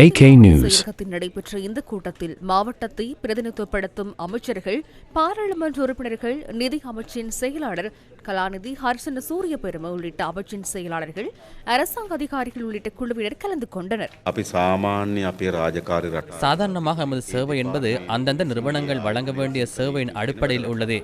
AK News. செயலகத்தில் நடைபெற்ற இந்த கூட்டத்தில் மாவட்டத்தை பிரதிநிதித்துவப்படுத்தும் அமைச்சர்கள், பாராளுமன்ற உறுப்பினர்கள், நிதி அமைச்சின் செயலாளர் கலாநிதி ஹர்ஷன சூரியபெரும உள்ளிட்ட அமைச்சின் செயலாளர்கள், அரசாங்க அதிகாரிகள் உள்ளிட்ட குழுவினர் கலந்து கொண்டனர். சாதாரணமாக நமது சேவை என்பது அந்தந்த நிறுவனங்கள் வழங்க வேண்டிய சேவையின் அடிப்படையில் உள்ளது.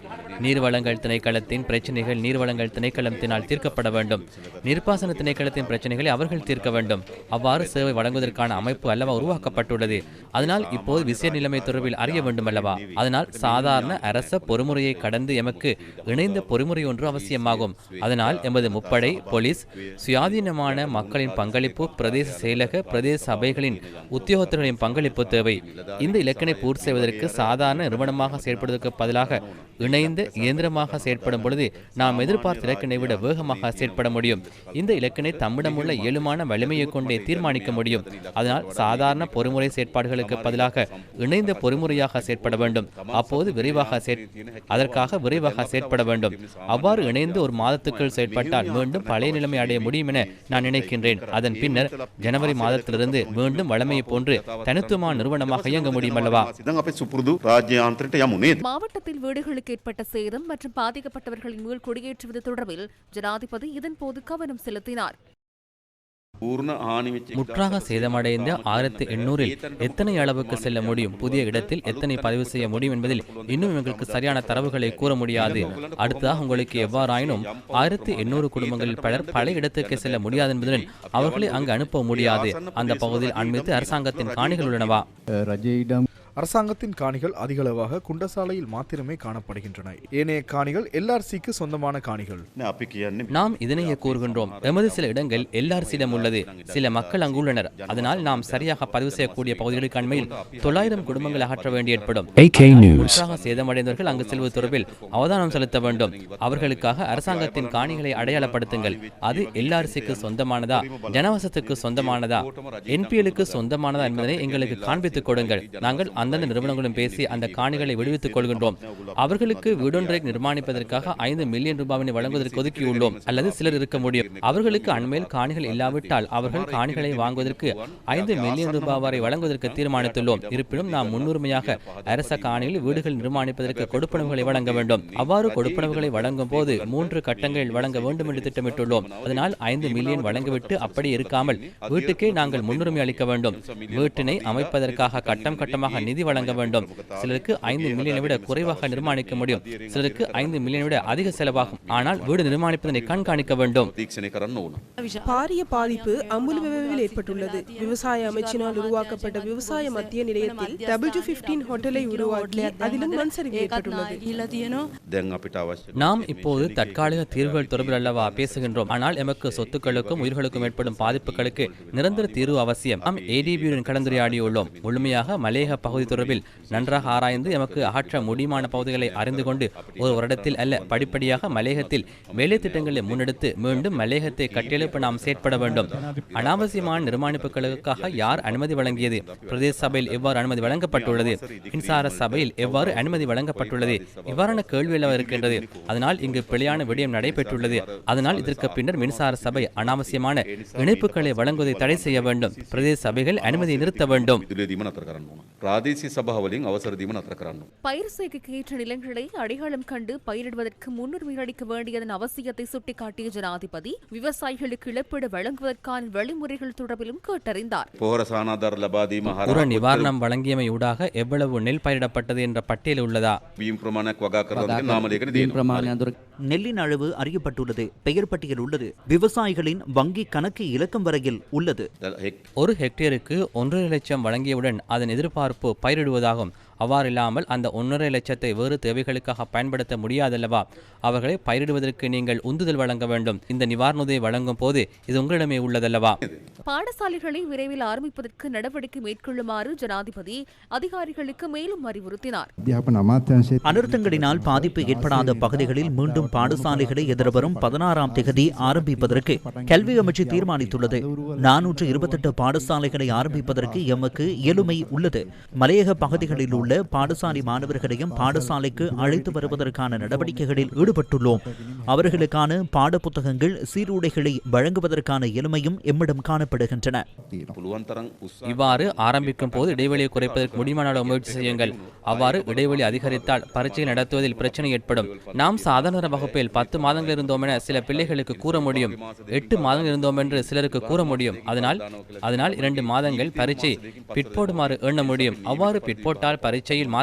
நீர்வளங்கள் திணைக்களத்தின் பிரச்சினைகள் நீர்வளங்கள் திணைக்களத்தினால் தீர்க்கப்பட வேண்டும். நீர்ப்பாசன திணைக்களத்தின் பிரச்சினைகளை அவர்கள் தீர்க்க வேண்டும். அவ்வாறு சேவை வழங்குவதற்கான அமைப்பு அல்லவா உருவாக்கப்பட்டுள்ளது. அதனால் இப்போது விசேட நிலைமை தொடர்பில் அறிய வேண்டும் அல்லவா? அதனால் சாதாரண அரச பொறுமுறையை கடந்து எமக்கு இணைந்த பொறுமுறை ஒன்று அவசியமாகும். அதனால் எமது முப்படை, போலீஸ், சுயாதீனமான மக்களின் பங்களிப்பு, பிரதேச செயலக, பிரதேச சபைகளின் உத்தியோகத்தர்களின் பங்களிப்பு தேவை. இந்த இலக்கினை பூர்த்தி செய்வதற்கு சாதாரண நிறுவனமாக செயற்படுவதற்கு பதிலாக இணைந்த இயந்திரமாக செயற்படும் பொழுது நாம் எதிர்பார்த்த இலக்கினை விட வேகமாக செயற்பட முடியும். இந்த இலக்கினை தம்மிடமுள்ள இயலுமான வலிமையை கொண்டே தீர்மானிக்க முடியும். அதனால் சாதாரண பொறுமுறை செயற்பாடுகளுக்கு பதிலாக இணைந்த பொறுமுறையாக செயற்பட வேண்டும். அப்போது அதற்காக விரைவாக செயற்பட வேண்டும். அவ்வாறு இணைந்து ஒரு மாதத்துக்குள் செயற்பட்டால் மீண்டும் பழைய நிலைமை அடைய முடியும் என நான் நினைக்கின்றேன். அதன் பின்னர் ஜனவரி மாதத்திலிருந்து மீண்டும் வளமையை போன்று தனித்துவமான நிறுவனமாக இயங்க முடியும் அல்லவா? மாவட்டத்தில் வீடுகளுக்கு ஏற்பட்ட சேதம் மற்றும் பாதிக்கப்பட்டவர்களின் மீள் குடியேற்றுவது தொடர்பில் ஜனாதிபதி இதன்போது கவனம் செலுத்தினார். முற்றாக சேதமடைந்த 1800 எத்தனை அளவுக்கு செல்ல முடியும், புதிய இடத்தில் எத்தனை பதிவு செய்ய முடியும் என்பதில் இன்னும் எங்களுக்கு சரியான தரவுகளை கூற முடியாது. அடுத்ததாக உங்களுக்கு எவ்வாறாயினும் 1800 குடும்பங்களில் பலர் பழைய இடத்துக்கு செல்ல முடியாது என்பதுடன் அவர்களை அங்கு அனுப்ப முடியாது. அந்த பகுதியில் அண்மித்து அரசாங்கத்தின் காணிகள் உள்ளனவா? அரசாங்கத்தின் காணிகள் அதிகளவாக குண்டசாலையில் மாத்திரமே காணப்படுகின்றன. ஏனைய காணிகள் எல்ஆர்சிக்கு சொந்தமான காணிகள். நாம் இதனையே கூறுகின்றோம். எமது சில இடங்கள் எல்ஆர்சியிடம் உள்ளது. சில மக்கள் அங்கு உள்ளனர். அதனால் நாம் சரியாக பதிவு செய்யக்கூடிய பகுதிகளுக்கு அண்மையில் 900 குடும்பங்கள் அகற்ற வேண்டி ஏற்படும். முற்றாக சேதமடைந்தவர்கள் அங்கு செல்வது தொடர்பில் அவதானம் செலுத்த வேண்டும். அவர்களுக்காக அரசாங்கத்தின் காணிகளை அடையாளப்படுத்துங்கள். அது எல்ஆர்சிக்கு சொந்தமானதா, ஜனவசத்துக்கு சொந்தமானதா, என்பிஎலுக்கு சொந்தமானதா என்பதனை எங்களுக்கு காண்பித்துக் கொடுங்கள். நாங்கள் அந்தந்த நிறுவனங்களும் பேசி அந்த காணிகளை விடுவித்துக் கொள்கின்றோம். அவர்களுக்கு வீடொன்றை நிர்மாணிப்பதற்காக 5 மில்லியன் ரூபாவினை வழங்குவதற்கு ஒதுக்கியுள்ளோம். அல்லது சிலர் இருக்க முடியும். அவர்களுக்கு அண்மையில் காணிகள் இல்லாவிட்டால் அவர்கள் காணிகளை வாங்குவதற்கு 5 மில்லியன் ரூபாய் வரை வழங்குவதற்கு தீர்மானித்துள்ளோம். இருப்பினும் நாம் முன்னுரிமையாக அரச காணிகளில் வீடுகள் நிர்மாணிப்பதற்கு கொடுப்பனவுகளை வழங்க வேண்டும். அவ்வாறு கொடுப்பனவுகளை வழங்கும் போது 3 கட்டங்களில் வழங்க வேண்டும் என்று திட்டமிட்டுள்ளோம். அதனால் 5 மில்லியன் வழங்கிவிட்டு அப்படி இருக்காமல் வீட்டுக்கே நாங்கள் முன்னுரிமை அளிக்க வேண்டும். வீட்டினை அமைப்பதற்காக கட்டம் கட்டமாக நிதி வழங்க வேண்டும். சிலருக்கு 5 மில்லியனை விட குறைவாக நிர்மாணிக்க முடியும். சிலருக்கு 5 மில்லியனை விட அதிக செலவாகும். ஆனால் வீடு நிர்மாணிப்பதனை கண்காணிக்க வேண்டும். பாரிய பாதிப்பு அமுலுவில் ஏற்பட்டுள்ளது. விவசாய அமைச்சினால் உருவாக்கப்பட்ட விவசாய மத்திய நிலையத்தில் W15 ஹோட்டலை உருவாக்கி அதிலும் மண் சரிவு ஏற்பட்டுள்ளது. நாம் இப்போது தற்காலிக தீர்வுகள் தொடர்பில் அல்லவா பேசுகின்றோம். ஆனால் எமக்கு சொத்துக்களுக்கும் உயிர்களுக்கும் ஏற்படும் பாதிப்புகளுக்கு நிரந்தர தீர்வு அவசியம். நாம் ADB-உடன் கலந்துரையாடியுள்ளோம். முழுமையாக மலையக பகுதி தொடர்பில் நன்றாக ஆராய்ந்து எமக்கு அகற்ற முடியுமான பகுதிகளை அறிந்து கொண்டு ஒரு வருடத்தில் அல்ல, படிப்படியாக மலையகத்தில் வேலை திட்டங்களை முன்னெடுத்து மீண்டும் மலையகத்தை கட்டியெழுப்ப நாம் செயற்பட வேண்டும். அனாவசியமான நிர்மாணிப்புகளுக்காக யார் அனுமதி வழங்கியது? பிரதேச சபையில் எவ்வாறு அனுமதி வழங்கப்பட்டுள்ளது? மின்சார சபையில் எவ்வாறு அனுமதி வழங்கப்பட்டுள்ளது? இவ்வாறான கேள்வி எல்லாம் இருக்கின்றது. அதனால் இங்கு பிழையான விடயம் நடைபெற்றுள்ளது. அதனால் இதற்கு பின்னர் மின்சார சபை அனாவசியமான இணைப்புகளை வழங்குவதை தடை செய்ய வேண்டும். பிரதேச சபைகள் அனுமதியை நிறுத்த வேண்டும். பயிர் செய்கைக்கு ஏற்ற நிலங்களை அடையாளம் கண்டு பயிரிடுவதற்கு முன்னுரிமை அளிக்க வேண்டியதன் அவசியத்தை சுட்டிக்காட்டிய ஜனாதிபதி விவசாயிகளுக்கு இழப்பீடு வழங்குவதற்கான வழிமுறைகள் தொடர்பிலும் கேட்டறிந்தார். உர நிவாரணம் வழங்கியமையூடாக எவ்வளவு நெல் பயிரிடப்பட்டது என்ற பட்டியல் உள்ளதா? நெல்லின் அளவு அறியப்பட்டுள்ளது. பெயர் பட்டியல் உள்ளது. விவசாயிகளின் வங்கி கணக்கு இலக்கம் வரையில் உள்ளது. ஒரு ஹெக்டேருக்கு 1.5 லட்சம் வழங்கியவுடன் அதன் எதிர்பார்ப்பு பயிரிடுவதாகும். அவ்வாறு இல்லாமல் அந்த 1.5 லட்சத்தை வேறு தேவைகளுக்காக பயன்படுத்த முடியாதல்லவா? அவர்களை பயிரிடுவதற்கு நீங்கள் உந்துதல் வழங்க வேண்டும். இந்த நிவாரண உதவி வழங்கும் போது இது உங்களிடமே உள்ளதல்லவா? பாடசாலைகளை விரைவில் ஆரம்பிப்பதற்கு நடவடிக்கை மேற்கொள்ளுமாறு ஜனாதிபதி அதிகாரிகளுக்கு மேலும் அறிவுறுத்தினார். அனர்த்தங்களினால் பாதிப்பு ஏற்படாத பகுதிகளில் மீண்டும் பாடசாலைகளை எதிர்வரும் 16ஆம் தேதி ஆரம்பிப்பதற்கு கல்வி அமைச்சு தீர்மானித்துள்ளது. 428 பாடசாலைகளை ஆரம்பிப்பதற்கு எமக்கு இயலுமை உள்ளது. மலையக பகுதிகளில் உள்ள உள்ள பாடசாலை மாணவர்களையும் பாடசாலைக்கு அழைத்து வருவதற்கான நடவடிக்கைகளில் ஈடுபட்டுள்ளோம். அவர்களுக்கான பாடப்புத்தகங்கள், சீருடைகளை வழங்குவதற்கான எளிமையும் எம்மிடம் காணப்படுகின்றன. இவ்வாறு ஆரம்பிக்கும் போது இடைவெளியை குறைப்பதற்கு முடியுமான முயற்சி செய்யுங்கள். அவ்வாறு இடைவெளி அதிகரித்தால் பரீட்சை நடத்துவதில் பிரச்சனை ஏற்படும். நாம் சாதாரண வகுப்பில் 10 மாதங்கள் இருந்தோம் என சில பிள்ளைகளுக்கு கூற முடியும். 8 மாதங்கள் இருந்தோம் என்று சிலருக்கு கூற முடியும். அதனால் 2 மாதங்கள் பரீட்சை பிற்போடுமாறு எண்ண முடியும். அவ்வாறு பிற்போட்டால் பரீட்சையில்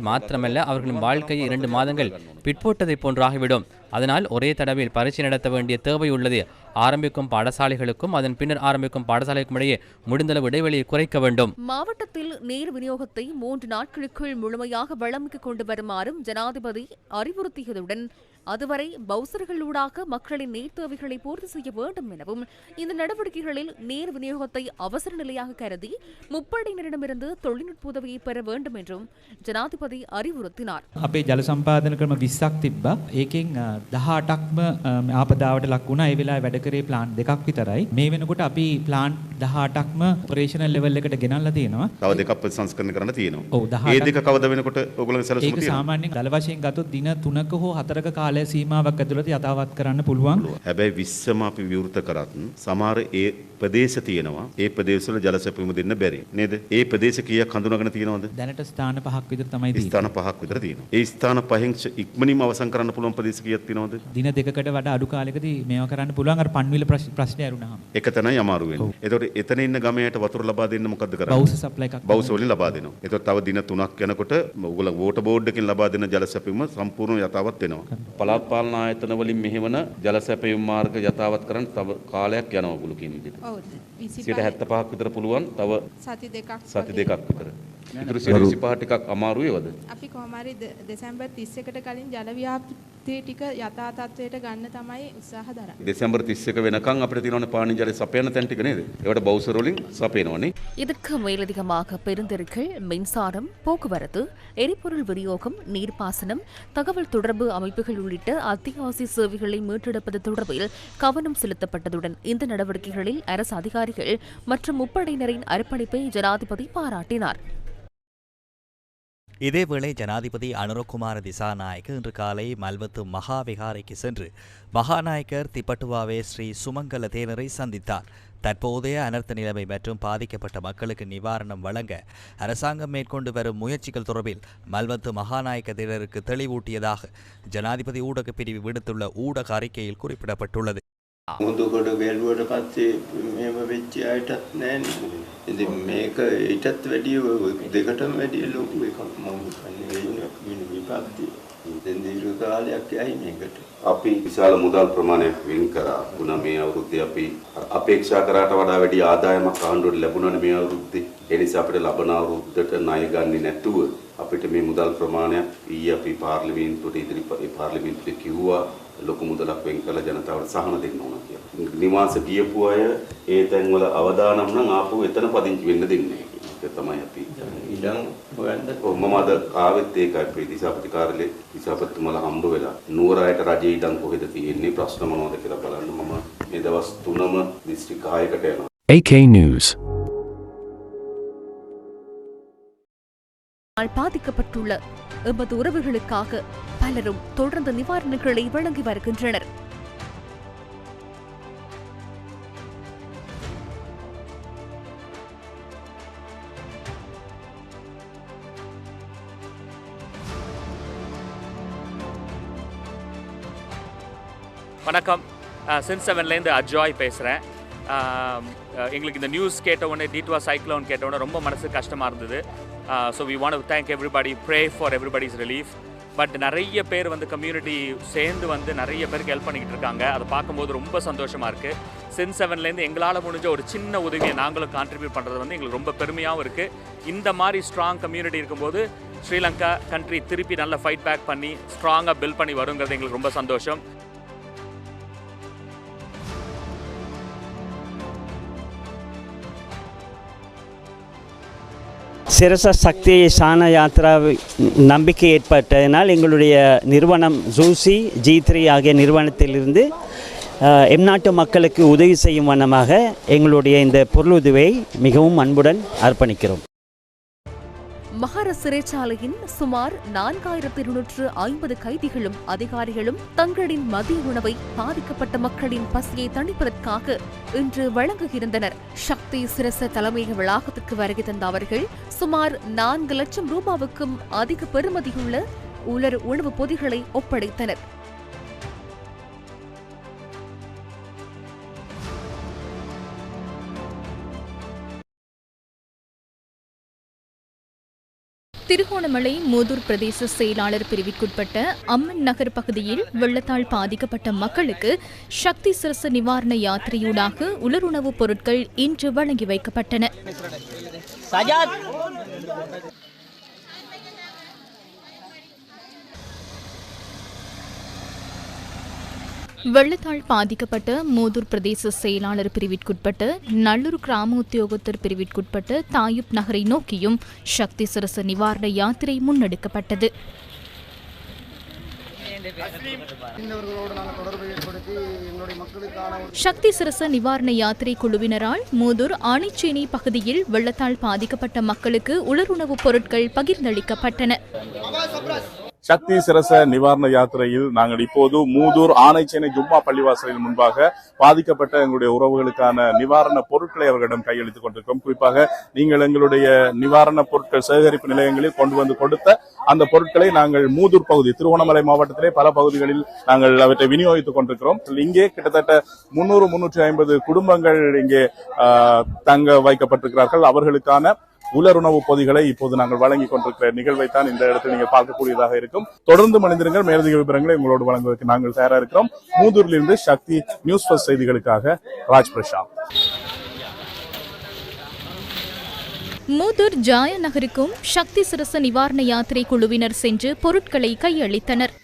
மாத்திரமல்ல அவர்களின் வாழ்க்கையை 2 மாதங்கள் பிற்போட்டதை போன்றாகிவிடும். அதனால் ஒரே தடவையில் பரீட்சை நடத்த வேண்டிய தேவை உள்ளது. ஆரம்பிக்கும் பாடசாலைகளுக்கும் அதன் பின்னர் ஆரம்பிக்கும் பாடசாலைக்கும் இடையே முடிந்தளவு இடைவெளியை குறைக்க வேண்டும். மாவட்டத்தில் நீர் விநியோகத்தை 3 நாட்களுக்குள் முழுமையாக வழமைக்கு கொண்டு வருமாறும் ஜனாதிபதி அறிவுறுத்தியதுடன் அதுவரை பவுசர்களூடாக மக்களின் நீர் தேவைகளை பூர்த்தி செய்ய வேண்டும் எனவும் இந்த நடவடிக்கைகளில் நீர் விநியோகத்தை அவசர நிலையாக கருதி முப்படையினரிடமிருந்து தொழில்நுட்ப உதவியை பெற வேண்டும் என்றும் ஜனாதிபதி அறிவுறுத்தினார். අපේ ජල සම්පාදන ක්‍රම 20ක් තිබ්බා. ඒකෙන් 18ක්ම ආපදාවට ලක් වුණා. ඒ වෙලාවේ වැඩ කරේ ප්ලාන්ට් 2ක් විතරයි. මේ වෙනකොට අපි ප්ලාන්ට් 18ක්ම ඔපරේෂනල් ලෙවල් එකට ගෙනල්ලා තියෙනවා. තව දෙකක් ප්‍රතිසංස්කරණය කරන්න තියෙනවා. ඔව් 18. ඒ දෙක කවද වෙනකොට ඔයගොල්ලෝ සැලසුම තියෙනවා. ඒක සාමාන්‍යයෙන් දල වශයෙන් ගත්තොත් දින 3ක හෝ 4ක කාලය සීමාවක් ඇතුළත යථාවත් කරන්න පුළුවන්. හැබැයි 20ම අපි විවෘත කරත් සමහර ඒ ප්‍රදේශ තියෙනවා. ඒ ප්‍රදේශවල ජල සැපයුම දෙන්න බැරි නේද? ඒ ප්‍රදේශ කීයක් හඳුනාගෙන තියෙනවද? දැනට ස්ථාන 5ක් විතර තමයි තියෙන්නේ. ස්ථාන 5ක් විතර තියෙනවා. ඒ ස්ථාන 5න් ඉක්මනින්ම අවසන් කරන්න පුළුවන් ප්‍රදේශ කීයක් තියෙනවද? දින 2කට වඩා අඩු කාලයකදී මේවා කරන්න පුළුවන්. අර පන්විල ප්‍රශ්නේ ඇරුණාම. එක තැනයි අමාරු වෙන්නේ. ඒතකොට එතන ඉන්න ගමයට වතුර ලබා දෙන්න මොකද්ද කරන්නේ? බවුස් සප්ලයි එකක්. බවුස් වලින් ලබා දෙනවා. ඒතකොට තව දින 3ක් යනකොට ඔයගොල්ලෝ වෝටර් බෝඩ් එකෙන් ලබා දෙන ජල සැපයුම සම්පූර්ණ යථාවත් වෙනවා. පළාත් පාලන ආයතන වලින් මෙහෙවන ජල සැපයුම් මාර්ග යථාවත් කරන්න තව කාලයක් යනවා ඔයගොල්ලෝ කියන විදිහට. ඔව් 75ක් විතර පුළුවන්. තව සති දෙකක් විතර. ඉතුරු 25 ටිකක් අමාරු වේවද? අපි කොහොම හරි දෙසැම්බර් 31කට කලින් ජල ව්‍යාප්තිය ටික යථා තත්ත්වයට ගන්න තමයි උත්සාහ දරන්නේ. දෙසැම්බර් 31 වෙනකන් අපිට තියෙනවනේ පානීය ජල සපයන තැන් ටික නේද? ඒවට බවුසර් වලින් සපයනවනේ. இதற்கு மேலதிகமாக பெருந்தெருக்கள், மின்சாரம், போக்குவரத்து, எரிபொருள் விநியோகம், நீர்ப்பாசனம், தகவல் தொடர்பு அமைப்புகள் உள்ளிட்ட அத்தியாவசிய சேவைகளை மீட்டெடுப்பது தொடர்பில் கவனம் செலுத்தப்பட்டதுடன் இந்த நடவடிக்கைகளில் அரசு அதிகாரிகள் மற்றும் முப்படையினரின் அர்ப்பணிப்பை ஜனாதிபதி பாராட்டினார். இதேவேளை ஜனாதிபதி அனுரகுமார திசாநாயக்க இன்று காலை மல்வத்து மகாவிகாரைக்கு சென்று மகாநாயக்கர் திப்பட்டுவாவே ஸ்ரீ சுமங்கல தேனரை சந்தித்தார். தற்போதைய அனர்த்த நிலைமை மற்றும் பாதிக்கப்பட்ட மக்களுக்கு நிவாரணம் வழங்க அரசாங்கம் மேற்கொண்டு வரும் முயற்சிகள் தொடர்பில் மல்வத்து மகாநாயக்க தேனருக்கு தெளிவூட்டியதாக ஜனாதிபதி ஊடக பிரிவு விடுத்துள்ள ஊடக அறிக்கையில் குறிப்பிடப்பட்டுள்ளது. මුදුගොඩ වැළුවට පස්සේ මේව වෙච්ච අයටත් නෑනේ. ඉතින් මේක ඊටත් වැඩිය දෙකටම වැඩිය ලොකු එකක් මම හිතන්නේ වෙන විපත්ති. දැන් දීර්ඝ කාලයක් යයි මේකට. අපි විශාල මුදල් ප්‍රමාණයක් වෙන් කරා. වුණා මේ අවුරුද්දේ අපි අපේක්ෂා කරාට වඩා වැඩි ආදායමක් ආණ්ඩුවට ලැබුණානේ මේ අවුරුද්දේ. ඒ නිසා අපිට ලබන අවුරුද්දට ණය ගන්නේ නැතුව අපිට මේ මුදල් ප්‍රමාණයක් ඊයේ අපි පාර්ලිමේන්තුවේ කිව්වා ලොකු මුදලක් වෙන් කළ ජනතාවට සහන දෙන්න ඕන කියලා. නිවාස ගියපු අය ඒ තැන්වල අවදානම් නම් ආපහු එතන පදිංචි වෙන්න දෙන්නේ නැහැ කියන එක තමයි අපි ඉඩම් හොයන්න. මම අද ආවෙත් ඒකයි අපේ දිසාපති කාර්යාලයේ දිසාපතිතුමාලා හම්බ වෙලා නුවරයට රජයේ ඉඩම් කොහෙද තියෙන්නේ ප්‍රශ්න මොනවද කියලා බලන්න මම මේ දවස් 3ම දිස්ත්‍රික් 6කට යනවා. AK News. பாதிக்கப்பட்டுள்ள எமது உறவுகளுக்காக பலரும் தொடர்ந்து நிவாரணங்களை வழங்கி வருகின்றனர். வணக்கம், சென்செவன்லேருந்து அஜாய் பேசுகிறேன். எங்களுக்கு இந்த நியூஸ் கேட்ட உடனே டிட்வா சைக்ளோன் கேட்ட உடனே ரொம்ப மனசு கஷ்டமாக இருந்தது. So we want to thank everybody, pray for everybody's relief. But நிறைய பேர் வந்து கம்யூனிட்டி சேர்ந்து வந்து நிறைய பேருக்கு ஹெல்ப் பண்ணிக்கிட்டு இருக்காங்க. அதை பார்க்கும்போது ரொம்ப சந்தோஷமாக இருக்குது. சென்செவன்லேருந்து எங்களால் முடிஞ்ச ஒரு சின்ன உதவியை நாங்களும் கான்ட்ரிபியூட் பண்ணுறது வந்து எங்களுக்கு ரொம்ப பெருமையாகவும் இருக்குது. இந்த மாதிரி ஸ்ட்ராங் கம்யூனிட்டி இருக்கும்போது ஸ்ரீலங்கா கண்ட்ரி திருப்பி நல்லா ஃபைட் பேக் பண்ணி ஸ்ட்ராங்காக பில்ட் பண்ணி வருங்கிறது எங்களுக்கு ரொம்ப சந்தோஷம். சிரச சக்தி சான யாத்ரா நம்பிக்கை ஏற்பட்டதனால் எங்களுடைய நிறுவனம் ஜூசி G3 ஆகிய நிறுவனத்திலிருந்து எம்நாட்டு மக்களுக்கு உதவி செய்யும் வண்ணமாக எங்களுடைய இந்த பொருளுதவியை மிகவும் அன்புடன் அர்ப்பணிக்கிறோம். மஹர சிறைச்சாலையின் சுமார் 4250 கைதிகளும் அதிகாரிகளும் தங்களின் மதிய உணவை பாதிக்கப்பட்ட மக்களின் பசியை தணிப்பதற்காக இன்று வழங்குகின்றனர். சக்தி சிரச தலைமையக வளாகத்திற்கு வருகை தந்த அவர்கள் சுமார் 4 லட்சம் ரூபாவுக்கும் அதிக பெறுமதியுள்ள உலர் உணவுப் பொதிகளை ஒப்படைத்தனர். திருகோணமலை மூதூர் பிரதேச செயலாளர் பிரிவிற்குட்பட்ட அம்மன் நகர் பகுதியில் வெள்ளத்தால் பாதிக்கப்பட்ட மக்களுக்கு சக்தி சிரச நிவாரண யாத்திரையூடாக உலருணவுப் பொருட்கள் இன்று வழங்கி வைக்கப்பட்டன. வெள்ளத்தால் பாதிக்கப்பட்ட மூதூர் பிரதேச செயலாளர் பிரிவிற்குட்பட்ட நல்லூர் கிராம உத்தியோகத்தர் பிரிவிற்குட்பட்ட தாயூப் நகரை நோக்கியும் சக்தி சிரச நிவாரண யாத்திரை முன்னெடுக்கப்பட்டது. சக்தி சிரச நிவாரண யாத்திரை குழுவினரால் மூதூர் ஆணிச்சேனை பகுதியில் வெள்ளத்தால் பாதிக்கப்பட்ட மக்களுக்கு உலருணவுப் பொருட்கள் பகிர்ந்தளிக்கப்பட்டன. சக்தி சிரச நிவாரண யாத்திரையில் நாங்கள் இப்போது மூதூர் ஆனைச்சேனை ஜும்மா பள்ளிவாசலின் முன்பாக பாதிக்கப்பட்ட எங்களுடைய உறவுகளுக்கான நிவாரண பொருட்களை அவர்களிடம் கையளித்துக் கொண்டிருக்கிறோம். குறிப்பாக நீங்கள் எங்களுடைய நிவாரண பொருட்கள் சேகரிப்பு நிலையங்களில் கொண்டு வந்து கொடுத்த அந்த பொருட்களை நாங்கள் மூதூர் பகுதி திருவண்ணாமலை மாவட்டத்திலே பல பகுதிகளில் நாங்கள் அவற்றை விநியோகித்துக் கொண்டிருக்கிறோம். இங்கே கிட்டத்தட்ட 300-350 குடும்பங்கள் இங்கே தங்க வைக்கப்பட்டிருக்கிறார்கள். அவர்களுக்கான உலருணவு பொதிகளை இப்போது நாங்கள் வழங்கிக் கொண்டிருக்கிற நிகழ்வை தான் இந்த இடத்தில் நீங்கள் பார்க்கக்கூடியதாக இருக்கும். தொடர்ந்து மனிதர்கள் மேலதிக விவரங்களை உங்களோடு வழங்குவதற்கு நாங்கள் தயாராக இருக்கிறோம். மூதூரிலிருந்து சக்தி நியூஸ் ஃபர்ஸ்ட் செய்திகளுக்காக ராஜ் பிரசாந்த். மூதூர் ஜாய நகருக்கும் சக்தி சிரச நிவாரண யாத்திரை குழுவினர் சென்று பொருட்களை கையளித்தனர்.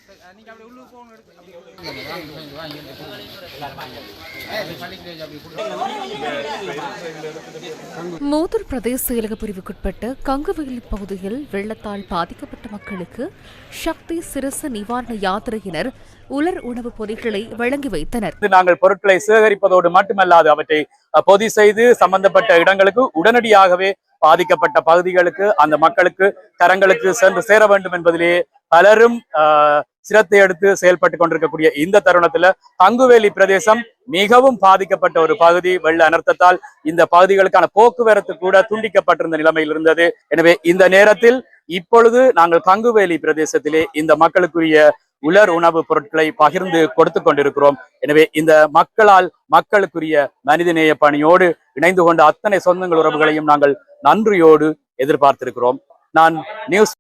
மூதூர் பிரதேச செயலக பிரிவுக்குட்பட்ட கங்குவெளி பகுதியில் வெள்ளத்தால் பாதிக்கப்பட்ட மக்களுக்கு சக்தி சிரச நிவாரண யாத்திரையினர் உலர் உணவுப் பொதிகளை வழங்கி வைத்தனர். நாங்கள் பொருட்களை சேகரிப்பதோடு மட்டுமல்லாது அவற்றை பொதி செய்து சம்பந்தப்பட்ட இடங்களுக்கு உடனடியாகவே பாதிக்கப்பட்ட பகுதிகளுக்கு அந்த மக்களுக்கு கரங்களுக்கு சென்று சேர வேண்டும் என்பதிலே பலரும் சிரத்தை எடுத்து செயல்பட்டு கொண்டிருக்கக்கூடிய இந்த தருணத்துல கங்குவேலி பிரதேசம் மிகவும் பாதிக்கப்பட்ட ஒரு பகுதி. வெள்ள அனர்த்தத்தால் இந்த பகுதிகளுக்கான போக்குவரத்து கூட துண்டிக்கப்பட்டிருந்த நிலைமையில் இருந்தது. எனவே இந்த நேரத்தில் இப்பொழுது நாங்கள் கங்குவேலி பிரதேசத்திலே இந்த மக்களுக்குரிய உலர் உணவு பொருட்களை பகிர்ந்து கொடுத்து கொண்டிருக்கிறோம். எனவே இந்த மக்களுக்குரிய மனிதநேய பணியோடு இணைந்து கொண்ட அத்தனை சொந்தங்கள் உறவுகளையும் நாங்கள் நன்றியோடு எதிர்பார்த்திருக்கிறோம். நான் நியூஸ்.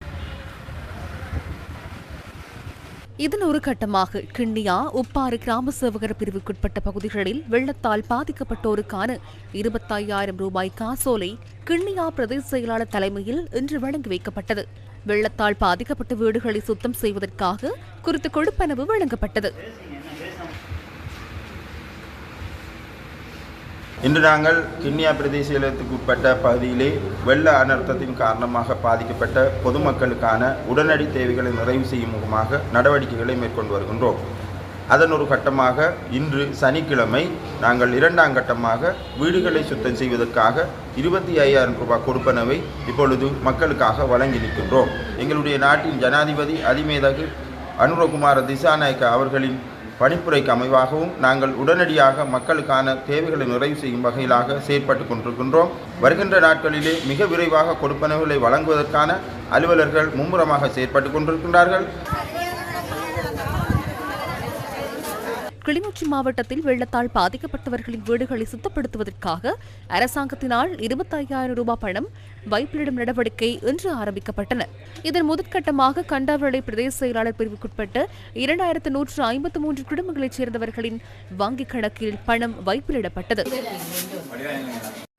இதன் ஒரு கட்டமாக கிண்ணியா உப்பாறு கிராம சேவகர் பிரிவுக்குட்பட்ட பகுதிகளில் வெள்ளத்தால் பாதிக்கப்பட்டோருக்கான 25,000 ரூபாய் காசோலை கிண்ணியா பிரதேச செயலாளர் தலைமையில் இன்று வழங்கி வைக்கப்பட்டது. வெள்ளத்தால் பாதிக்கப்பட்ட வீடுகளை சுத்தம் செய்வதற்காக குறித்த கொடுப்பனவு வழங்கப்பட்டது. இன்று நாங்கள் கிண்ணியா பிரதேச செயலகத்துக்கு உட்பட்ட பகுதியிலே வெள்ள அனர்த்தத்தின் காரணமாக பாதிக்கப்பட்ட பொதுமக்களுக்கான உடனடி தேவைகளை நிறைவு செய்யும் முகமாக நடவடிக்கைகளை மேற்கொண்டு வருகின்றோம். அதன் ஒரு கட்டமாக இன்று சனிக்கிழமை நாங்கள் 2ஆம் கட்டமாக வீடுகளை சுத்தம் செய்வதற்காக 25,000 ரூபாய் கொடுப்பனவை இப்பொழுது மக்களுக்காக வழங்கி நிற்கின்றோம். எங்களுடைய நாட்டின் ஜனாதிபதி அதிமேதகு அனுரகுமார திசாநாயக்க அவர்களின் பணிப்புரைக்கு அமைவாகவும் நாங்கள் உடனடியாக மக்களுக்கான தேவைகளை நிறைவு செய்யும் வகையிலாக செயற்பட்டு கொண்டிருக்கின்றோம். வருகின்ற நாட்களிலே மிக விரைவாக கொடுப்பனவுகளை வழங்குவதற்கான அலுவலர்கள் மும்முரமாக செயற்பட்டு கொண்டிருக்கின்றார்கள். கிளிநொச்சி மாவட்டத்தில் வெள்ளத்தால் பாதிக்கப்பட்டவர்களின் வீடுகளை சுத்தப்படுத்துவதற்காக அரசாங்கத்தினால் 25,000 ரூபாய் பணம் வைப்பிலிடும் நடவடிக்கை இன்று ஆரம்பிக்கப்பட்டன. இதன் முதற்கட்டமாக கண்டாவளை பிரதேச செயலாளர் பிரிவுக்குட்பட்ட 2153 குடும்பங்களைச் சேர்ந்தவர்களின் வங்கிக் கணக்கில் பணம் வைப்பிலிடப்பட்டது.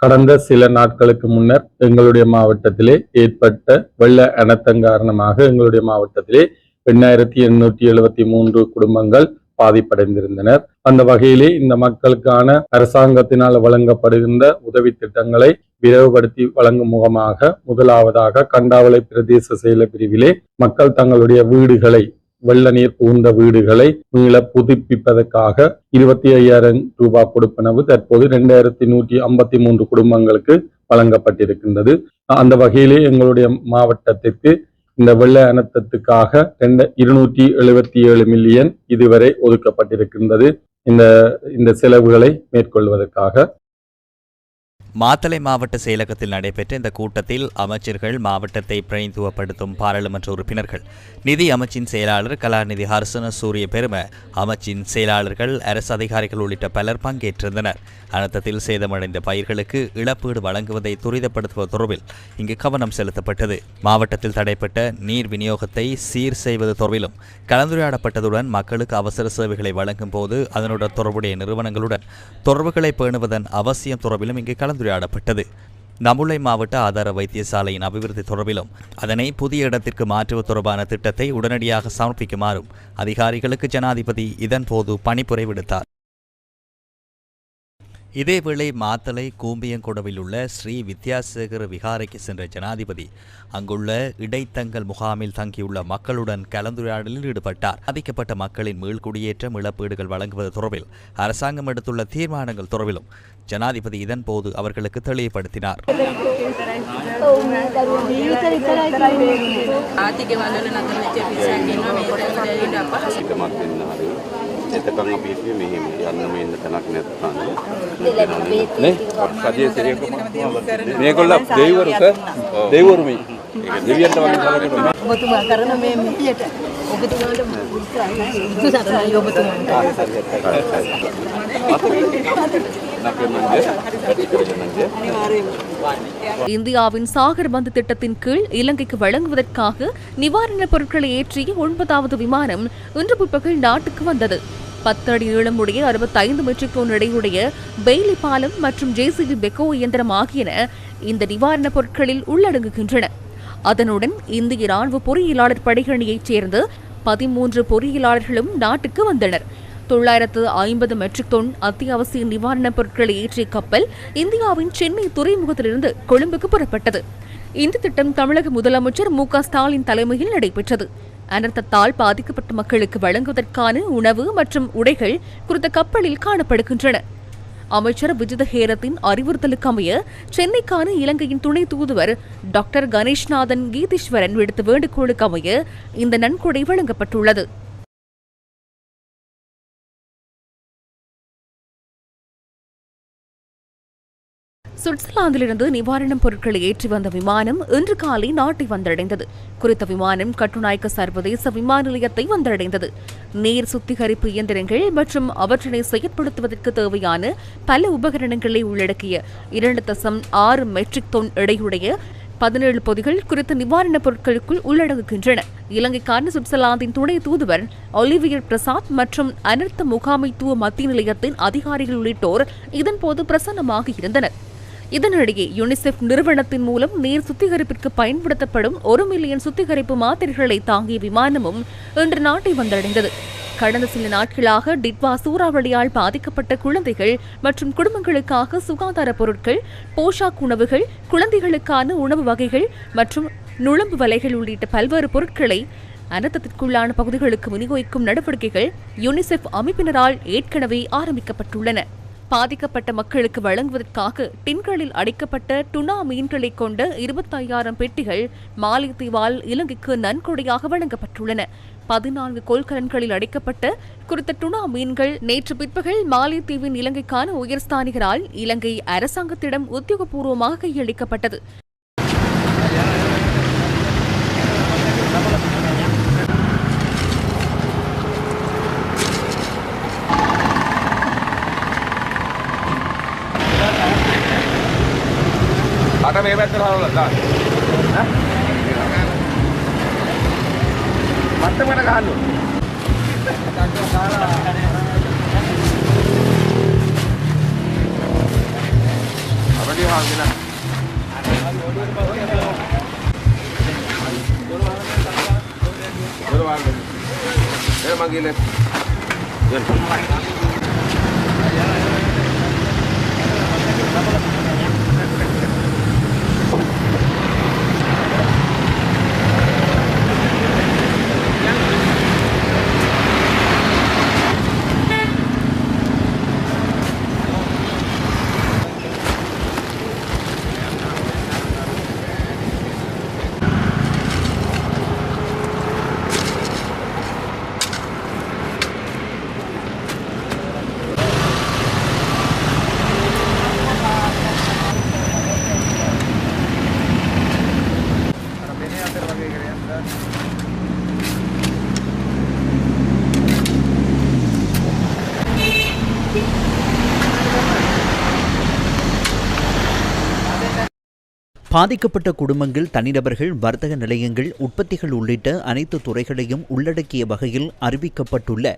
கடந்த சில நாட்களுக்கு முன்னர் எங்களுடைய மாவட்டத்திலே ஏற்பட்ட வெள்ள அனர்த்தம் காரணமாக எங்களுடைய மாவட்டத்திலே 8,873 குடும்பங்கள் பாதிப்படைந்திருந்தனர். அந்த வகையிலே இந்த மக்களுக்கான அரசாங்கத்தினால் வழங்கப்படுகின்ற உதவி திட்டங்களை விரைவுபடுத்தி வழங்கும் முகமாக முதலாவதாக கண்டாவளை பிரதேச செயலர் பிரிவிலே மக்கள் தங்களுடைய வீடுகளை வெள்ள நீர் புகுந்த வீடுகளை மீள புதுப்பிப்பதற்காக 25,000 ரூபாய் கொடுப்பனவு தற்போது 2,153 குடும்பங்களுக்கு வழங்கப்பட்டிருக்கின்றது. அந்த வகையிலே எங்களுடைய மாவட்டத்திற்கு இந்த வெள்ள அனர்த்தத்துக்காக 277 மில்லியன் இதுவரை ஒதுக்கப்பட்டிருக்கின்றது இந்த செலவுகளை மேற்கொள்வதற்காக. மாத்தளை மாவட்ட செயலகத்தில் நடைபெற்ற இந்த கூட்டத்தில் அமைச்சர்கள், மாவட்டத்தை பிரதிநிதித்துவப்படுத்தும் பாராளுமன்ற உறுப்பினர்கள், நிதி அமைச்சின் செயலாளர் கலாநிதி ஹர்சன சூரிய பெரும, அமைச்சின் செயலாளர்கள், அரசு அதிகாரிகள் உள்ளிட்ட பலர் பங்கேற்றிருந்தனர். அனர்த்தத்தில் சேதமடைந்த பயிர்களுக்கு இழப்பீடு வழங்குவதை துரிதப்படுத்துவது தொடர்பில் இங்கு கவனம் செலுத்தப்பட்டது. மாவட்டத்தில் தடைப்பட்ட நீர் விநியோகத்தை சீர் செய்வது தொடர்பிலும் கலந்துரையாடப்பட்டதுடன் மக்களுக்கு அவசர சேவைகளை வழங்கும் போது அதனுடன் தொடர்புடைய நிறுவனங்களுடன் தொடர்புகளை பேணுவதன் அவசியம் தொடர்பிலும் இங்கு கலந்துரையாடப்பட்டது. நமுலை மாவட்ட ஆதார வைத்தியசாலையின் அபிவிருத்தி தொடர்பிலும் அதனை புதிய இடத்திற்கு மாற்றுவது தொடர்பான திட்டத்தை உடனடியாக சமர்ப்பிக்குமாறும் அதிகாரிகளுக்கு ஜனாதிபதி இதன்போது பணிப்புரை விடுத்தார். இதேவேளை மாத்தளை கூம்பியங்கொடவில் உள்ள ஸ்ரீ வித்யாசேகர விகாரைக்கு சென்ற ஜனாதிபதி அங்குள்ள இடைத்தங்கல் முகாமில் தங்கியுள்ள மக்களுடன் கலந்துரையாடலில் ஈடுபட்டார். பாதிக்கப்பட்ட மக்களின் மீள்குடியேற்றம், இழப்பீடுகள் வழங்குவது தொடர்பில் அரசாங்கம் எடுத்துள்ள தீர்மானங்கள் தொடர்பிலும் ஜனாதிபதி இதன்போது அவர்களுக்கு தெளிவுபடுத்தினார். එතකන් අපි හිතුවේ මෙහෙම යන්න මේ ඉන්න තැනක් නැත්නම් නේ සජේ සිරියක මේගොල්ලෝ දෙවිවරු සර් දෙවිවරු මේ ඒක දෙවියන්ට වගේ කලකට ඔබතුමා කරන මේ මිහියට ඔබතුමාට උත්සාහයි இந்தியாவின் சாகர் பந்து திட்டத்தின் கீழ் இலங்கைக்கு வழங்குவதற்காக நிவாரணப் பொருட்களை ஏற்றிய 9வது விமானம் இன்று பிற்பகல் நாட்டுக்கு வந்தது. 10 அடி நீளமுடைய 65 மெட்ரிக் டன் எடையுடைய பெய்லி பாலம் மற்றும் ஜேசிபி பெக்கோ இயந்திரம் ஆகியன இந்த நிவாரணப் பொருட்களில் உள்ளடங்குகின்றன. அதனுடன் இந்திய ராணுவ பொறியியலாளர் படையணியைச் சேர்ந்த 13 பொறியியலாளர்களும் நாட்டுக்கு வந்தனர். 950 மெட்ரிக் டன் அத்தியாவசிய நிவாரணப் பொருட்களை ஏற்றிய கப்பல் இந்தியாவின் சென்னை துறைமுகத்திலிருந்து கொழும்புக்கு புறப்பட்டது. இந்த திட்டம் தமிழக முதலமைச்சர் மு.க. ஸ்டாலின் தலைமையில் நடைபெற்றது. அனர்த்தத்தால் பாதிக்கப்பட்ட மக்களுக்கு வழங்குவதற்கான உணவு மற்றும் உடைகள் குறித்த கப்பலில் காணப்படுகின்றன. அமைச்சர் விஜித ஹேரத்தின் அறிவுறுத்தலுக்கு அமைய சென்னைக்கான இலங்கையின் துணை தூதுவர் டாக்டர் கணேஷ்நாதன் கீதீஸ்வரன் விடுத்த வேண்டுகோளுக்கு அமைய இந்த நன்கொடை வழங்கப்பட்டுள்ளது. சுவிட்சர்லாந்திலிருந்து நிவாரணப் பொருட்களை ஏற்றி வந்த விமானம் இன்று காலை நாட்டை வந்தடைந்தது. குறித்த விமானம் கட்டுநாயக்க சர்வதேச விமான நிலையத்தை வந்தடைந்தது. நீர் சுத்திகரிப்பு இயந்திரங்கள் மற்றும் அவற்றினை செயற்படுத்துவதற்கு தேவையான பல உபகரணங்களை உள்ளடக்கிய 2.6 மெட்ரிக் டன் எடையுடைய 17 பொதிகள் குறித்த நிவாரணப் பொருட்களுக்குள் உள்ளடங்குகின்றன. இலங்கைக்கான சுவிட்சர்லாந்தின் துணை தூதுவர் ஒலிவியர் பிரசாத் மற்றும் அனர்த்த முகாமைத்துவ மத்திய நிலையத்தின் அதிகாரிகள் உள்ளிட்டோர் இதன்போது பிரசன்னமாக இருந்தனர். இதனிடையே யுனிசெஃப் நிறுவனத்தின் மூலம் நீர் சுத்திகரிப்பிற்கு பயன்படுத்தப்படும் 1 மில்லியன் சுத்திகரிப்பு மாத்திரைகளை தாங்கிய விமானமும் இன்று நாட்டை வந்தடைந்தது. கடந்த சில நாட்களாக டிட்வா சூறாவளியால் பாதிக்கப்பட்ட குழந்தைகள் மற்றும் குடும்பங்களுக்காக சுகாதார பொருட்கள், போஷாக் உணவுகள், குழந்தைகளுக்கான உணவு வகைகள் மற்றும் நுழம்பு வலைகள் உள்ளிட்ட பல்வேறு பொருட்களை அனர்த்தத்திற்குள்ளான பகுதிகளுக்கு விநியோகிக்கும் நடவடிக்கைகள் யுனிசெஃப் அமைப்பினரால் ஏற்கனவே ஆரம்பிக்கப்பட்டுள்ளன. பாதிக்கப்பட்ட மக்களுக்கு வழங்குவதற்காக டின்களில் அடைக்கப்பட்ட டுனா மீன்களை கொண்ட 25,000 பெட்டிகள் மாலைத்தீவால் இலங்கைக்கு நன்கொடையாக வழங்கப்பட்டுள்ளன. 14 கொள்கலன்களில் அடைக்கப்பட்ட குறித்த டுனா மீன்கள் நேற்று பிற்பகல் மாலைத்தீவின் இலங்கைக்கான உயர்ஸ்தானிகரால் இலங்கை அரசாங்கத்திடம் உத்தியோகபூர்வமாக கையளிக்கப்பட்டது. අට මේ පැත්තට හරවලා දාන්න. මත්තමකට ගහන්න ඕනේ. අපිට හංගිලා. දොරවල්. එර මගිනේ. பாதிக்கப்பட்ட குடும்பங்கள், தனிநபர்கள், வர்த்தக நிலையங்கள், உற்பத்திகள் உள்ளிட்ட அனைத்து துறைகளையும் உள்ளடக்கிய வகையில் அறிவிக்கப்பட்டுள்ள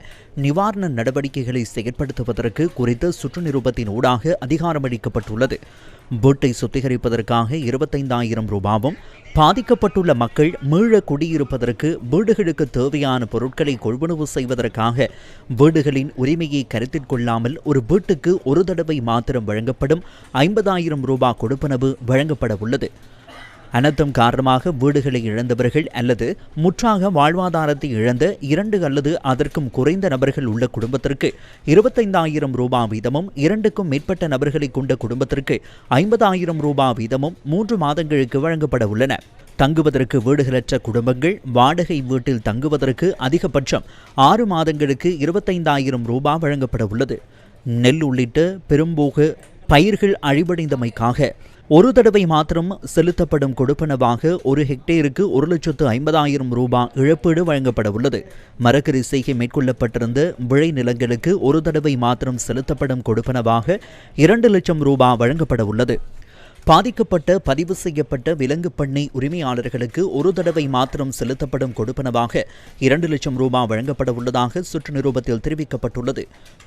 நிவாரண நடவடிக்கைகளை செயற்படுத்துவதற்கு குறித்த சுற்று நிரூபத்தின் ஊடாக அதிகாரமளிக்கப்பட்டுள்ளது. வீட்டை சுத்திகரிப்பதற்காக 25,000 ரூபாவும், பாதிக்கப்பட்டுள்ள மக்கள் மீள குடியிருப்பதற்கு வீடுகளுக்கு தேவையான பொருட்களை கொள்வனவு செய்வதற்காக வீடுகளின் உரிமையை கருத்தில் கொள்ளாமல் ஒரு வீட்டுக்கு ஒரு தடவை மாத்திரம் வழங்கப்படும் 50,000 ரூபாய் கொடுப்பனவு வழங்கப்பட உள்ளது. அனர்த்தம் காரணமாக வீடுகளை இழந்தவர்கள் அல்லது முற்றாக வாழ்வாதாரத்தை இழந்த 2 அல்லது அதற்கும் குறைந்த நபர்கள் உள்ள குடும்பத்திற்கு 25,000 ரூபாய் வீதமும், 2க்கும் மேற்பட்ட நபர்களை கொண்ட குடும்பத்திற்கு 50,000 ரூபாய் வீதமும் 3 மாதங்களுக்கு வழங்கப்பட உள்ளன. தங்குவதற்கு வீடுகளற்ற குடும்பங்கள் வாடகை வீட்டில் தங்குவதற்கு அதிகபட்சம் 6 மாதங்களுக்கு 25,000 ரூபாய் வழங்கப்பட உள்ளது. நெல் உள்ளிட்ட பெரும்போக பயிர்கள் அழிவடைந்தமைக்காக ஒரு தடவை மாத்திரம் செலுத்தப்படும் கொடுப்பனவாக 1 ஹெக்டேருக்கு 1,50,000 ரூபாய் இழப்பீடு வழங்கப்பட உள்ளது. மரக்கறி செய்கை மேற்கொள்ளப்பட்டிருந்த விளை நிலங்களுக்கு ஒரு தடவை மாத்திரம் செலுத்தப்படும் கொடுப்பனவாக 2 லட்சம் ரூபாய் வழங்கப்பட உள்ளது. பாதிக்கப்பட்ட பதிவு செய்யப்பட்ட விலங்கு பண்ணை உரிமையாளர்களுக்கு ஒரு தடவை மாத்திரம் செலுத்தப்படும் கொடுப்பனவாக 2 லட்சம் ரூபாய் வழங்கப்பட உள்ளதாக சுற்று நிரூபத்தில் தெரிவிக்கப்பட்டுள்ளது.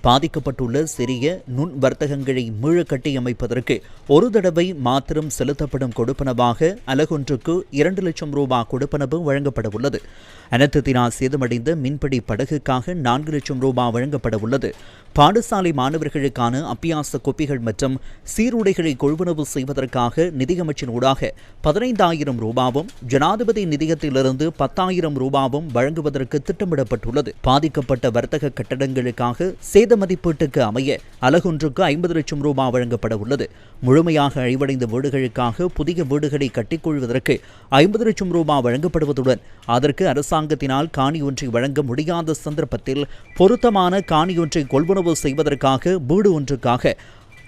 பாதிக்கப்பட்டுள்ள சிறிய நுண் வர்த்தகங்களை மீள கட்டியமைப்பதற்கு ஒரு தடவை மாத்திரம் செலுத்தப்படும் கொடுப்பனவாக அலகொன்றுக்கு 2 லட்சம் ரூபாய் கொடுப்பனவு வழங்கப்பட உள்ளது. அனர்த்தத்தினால் சேதமடைந்த மீன்பிடி படகுக்காக 4 லட்சம் ரூபாய் வழங்கப்பட உள்ளது. பாடசாலை மாணவர்களுக்கான அபியாச கோப்பிகள் மற்றும் சீருடைகளை கொள்வனவு செய்வதற்காக நிதியமைச்சின் ஊடாக 15,000 ரூபாவும், ஜனாதிபதி நிதியத்திலிருந்து 10,000 ரூபாவும் வழங்குவதற்கு திட்டமிடப்பட்டுள்ளது. பாதிக்கப்பட்ட வர்த்தக கட்டடங்களுக்காக சேத மதிப்பீட்டுக்கு அமைய அலகொன்றுக்கு 50 லட்சம் ரூபாய் வழங்கப்பட உள்ளது. முழுமையாக அழிவடைந்த வீடுகளுக்காக புதிய வீடுகளை கட்டிக்கொள்வதற்கு 50 லட்சம் ரூபாய் வழங்கப்படுவதுடன் அதற்கு அரசாங்கத்தினால் காணி ஒன்றை வழங்க முடியாத சந்தர்ப்பத்தில் பொருத்தமான காணி ஒன்றை கொள்வனவு செய்வதற்காக வீடு ஒன்றுக்காக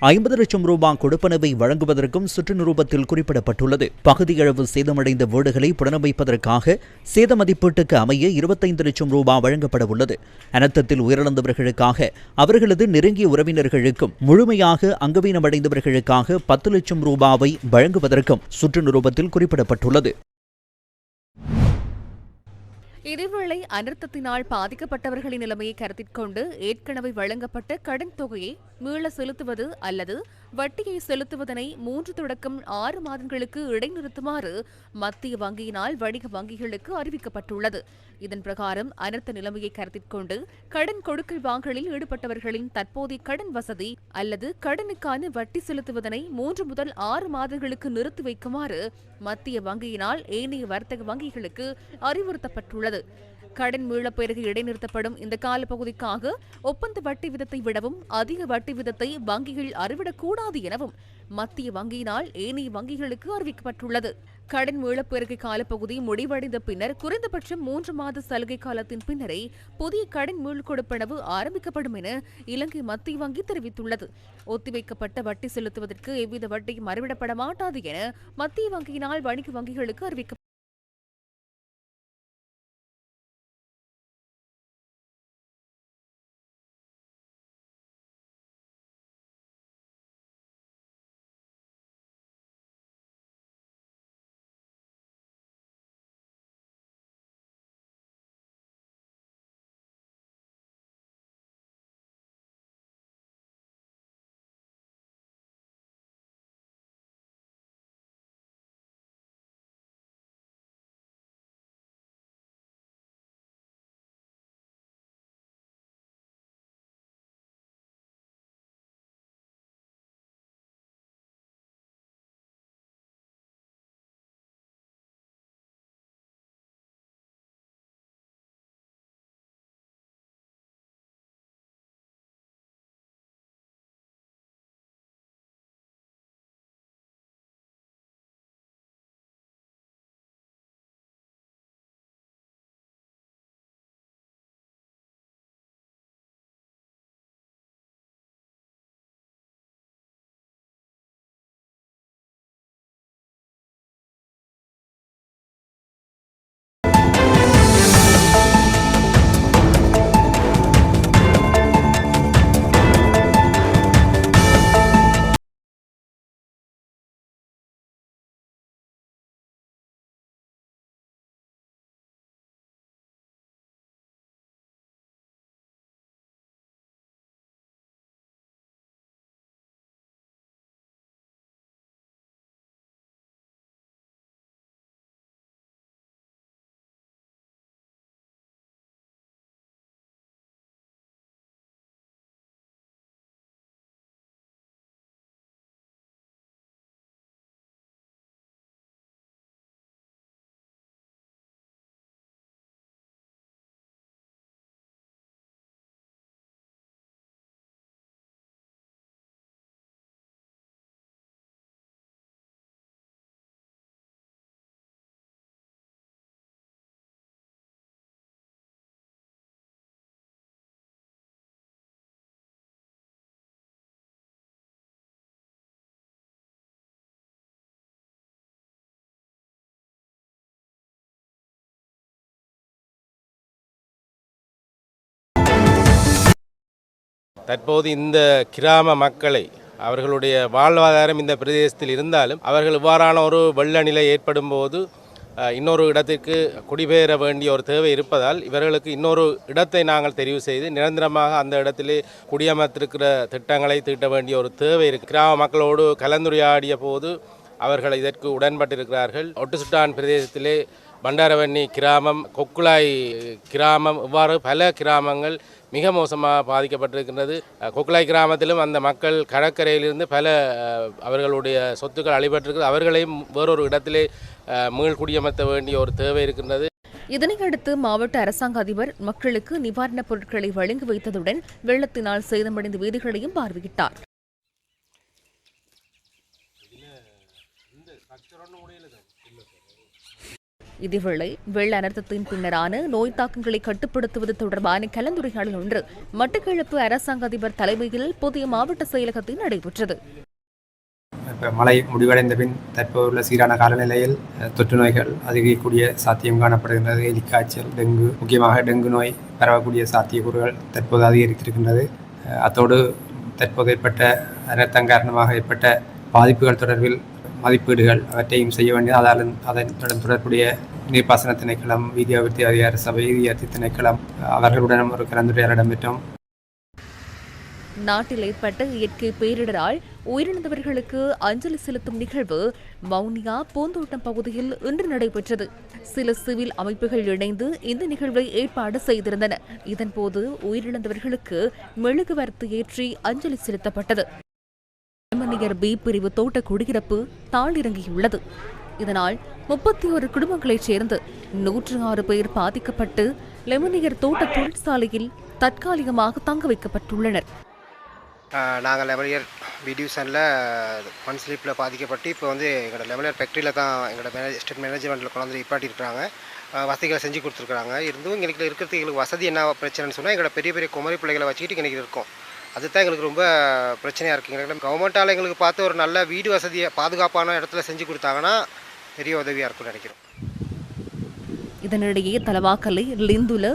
50 லட்சம் ரூபாய் கொடுப்பனவை வழங்குவதற்கும் சுற்று நிரூபத்தில் குறிப்பிடப்பட்டுள்ளது. பகுதியளவு சேதமடைந்த வீடுகளை புனரமைப்பதற்காக சேத மதிப்பீட்டுக்கு அமைய 25 லட்சம் ரூபாய் வழங்கப்பட உள்ளது. அனர்த்தத்தில் உயிரிழந்தவர்களுக்காக, அவர்களது நெருங்கிய உறவினர்களுக்கும், முழுமையாக அங்கவீனமடைந்தவர்களுக்காக 10 லட்சம் ரூபாவை வழங்குவதற்கும் சுற்று நிரூபத்தில் குறிப்பிடப்பட்டுள்ளது. இதேவேளை அனர்த்தத்தினால் பாதிக்கப்பட்டவர்களின் நிலைமையை கருத்தில் கொண்டு ஏற்கனவே வழங்கப்பட்ட கடன் தொகையை மீள செலுத்துவது அல்லது வட்டியை செலுத்துவதனை 3 தொடக்கம் 6 மாதங்களுக்கு இடைநிறுத்துமாறு மத்திய வங்கியினால் வணிக வங்கிகளுக்கு அறிவிக்கப்பட்டுள்ளது. இதன் பிரகாரம் அனர்த்த நிலைமையை கருத்தில் கொண்டு கடன் கொடுக்கல் வாங்கலில் ஈடுபட்டவர்களின் தற்போதைய கடன் வசதி அல்லது கடனுக்கான வட்டி செலுத்துவதனை 3 முதல் 6 மாதங்களுக்கு நிறுத்தி வைக்குமாறு மத்திய வங்கியினால் ஏனைய வர்த்தக வங்கிகளுக்கு அறிவுறுத்தப்பட்டுள்ளது. கடன் மீளப்பெருக இடைநிறுத்தப்படும் இந்த காலப்பகுதிக்காக ஒப்பந்த வட்டி விதத்தை விடவும் அதிக வட்டி விதத்தை வங்கிகள் அறிவிடக்கூடாது எனவும் மத்திய வங்கியினால் ஏனைய வங்கிகளுக்கு அறிவிக்கப்பட்டுள்ளது. கடன் மீளப்பெருகை காலப்பகுதி முடிவடைந்த பின்னர் குறைந்தபட்சம் 3 மாத சலுகை காலத்தின் பின்னரே புதிய கடன் மீள்கொடுப்பனவு ஆரம்பிக்கப்படும் என இலங்கை மத்திய வங்கி தெரிவித்துள்ளது. ஒத்திவைக்கப்பட்ட வட்டி செலுத்துவதற்கு எவ்வித வட்டியும் அறிவிடப்பட மாட்டாது என மத்திய வங்கியினால் வணிக வங்கிகளுக்கு அறிவிக்கப்பட்டது. தற்போது இந்த கிராம மக்களை அவர்களுடைய வாழ்வாதாரம் இந்த பிரதேசத்தில் இருந்தாலும் அவர்கள் இவ்வாறான ஒரு வெள்ள நிலை ஏற்படும் போது இன்னொரு இடத்திற்கு குடிபெயர வேண்டிய ஒரு தேவை இருப்பதால் இவர்களுக்கு இன்னொரு இடத்தை நாங்கள் தெரிவு செய்து நிரந்தரமாக அந்த இடத்திலே குடியமர்த்திருக்கிற திட்டங்களை தீட்ட வேண்டிய ஒரு தேவை இருக்குது. கிராம மக்களோடு கலந்துரையாடிய போது அவர்கள் இதற்கு உடன்பட்டிருக்கிறார்கள். ஒட்டுசுட்டான் பிரதேசத்திலே பண்டாரவன்னி கிராமம், கொக்குலாய் கிராமம், இவ்வாறு பல கிராமங்கள் மிக மோசமாக பாதிக்கப்பட்டிருக்கின்றது. கொக்குலாய் கிராமத்திலும் அந்த மக்கள் கடற்கரையிலிருந்து பல அவர்களுடைய சொத்துக்கள் அழிபட்டிருக்கிறது. அவர்களையும் வேறொரு இடத்திலே மீள்குடியமர்த்த வேண்டிய ஒரு தேவை இருக்கின்றது. இதனையடுத்து மாவட்ட அரசாங்க அதிபர் மக்களுக்கு நிவாரணப் பொருட்களை வழங்கி வைத்ததுடன் வெள்ளத்தினால் சேதமடைந்த வீதிகளையும் பார்வையிட்டார். இதேவேளை வெள்ள அனர்த்தத்தின் பின்னரான நோய் தாக்கங்களை கட்டுப்படுத்துவது தொடர்பான கலந்துரையாடல் ஒன்று மட்டக்களப்பு அரசாங்க அதிபர் தலைமையில் புதிய மாவட்ட செயலகத்தில் நடைபெற்றது. மழை முடிவடைந்த பின் தற்போதுள்ள சீரான காலநிலையில் தொற்று நோய்கள் அதிகரிக்கக்கூடிய சாத்தியம் காணப்படுகின்றது. எலிக்காய்ச்சல், டெங்கு, முக்கியமாக டெங்கு நோய் பரவக்கூடிய சாத்தியக்கூறுகள் தற்போது அதிகரித்திருக்கின்றது. அத்தோடு தற்போது ஏற்பட்ட அனர்த்தம் காரணமாக ஏற்பட்ட பாதிப்புகள் தொடர்பில் மதிப்பீடுகள் அவற்றையும் செய்ய வேண்டிய அதனுடன் தொடர்புடைய நீர்ப்பாசன திணைக்களம், வீதி அபிவிருத்தி அதிகார சபை, வீதி திணைக்களம் அவர்களுடன் ஒரு கலந்துரையாடல் இடம்பெற்றோம். நாட்டில் ஏற்பட்ட இயற்கை பேரிடரால் உயிரிழந்தவர்களுக்கு அஞ்சலி செலுத்தும் நிகழ்வு வவுனியா பூந்தோட்டம் பகுதியில் இன்று நடைபெற்றது. சில சிவில் அமைப்புகள் இணைந்து இந்த நிகழ்வை ஏற்பாடு செய்திருந்தன. இதன்போது உயிரிழந்தவர்களுக்கு மெழுகுவர்த்தி ஏற்றி அஞ்சலி செலுத்தப்பட்டது. லெமனியர் பி பிரிவு தோட்ட குடியிருப்பு தாளிறங்கியுள்ளது. இதனால் 31 குடும்பங்களைச் சேர்ந்து 106 பேர் பாதிக்கப்பட்டு லெமனியர் தோட்ட தொழிற்சாலையில் தற்காலிகமாக தங்க வைக்கப்பட்டுள்ளனர். நாங்கள் லெமனியர் டிவிஷனில் மண் ஸ்லீப்பில் பாதிக்கப்பட்டு இப்போ எங்களோட லெமனியர் ஃபேக்ட்ரியில் தான் எங்களோட எஸ்டேட் மேனேஜ்மெண்ட்டில் கொண்டாந்து நிப்பாட்டியிருக்கிறாங்க. வசதிகளை செஞ்சு கொடுத்துருக்குறாங்க. இருந்தும் எங்களுக்கு இருக்கிறதுக்கு எங்களுக்கு வசதி என்ன பிரச்சனைன்னு சொன்னால் எங்களோட பெரிய பெரிய குமரி பிள்ளைகளை வச்சுக்கிட்டு எங்களுக்கு இருக்கோம். அதுதான் எங்களுக்கு ரொம்ப பிரச்சனையாக இருக்குது. எங்களுக்கு கவர்மெண்ட்டால் எங்களுக்கு பார்த்து ஒரு நல்ல வீடு வசதியை பாதுகாப்பான இடத்துல செஞ்சு கொடுத்தாங்கன்னா பெரிய உதவியாக இருக்கும்னு நினைக்கிறோம். இதனிடையே தலவாக்கலை, லிந்துல,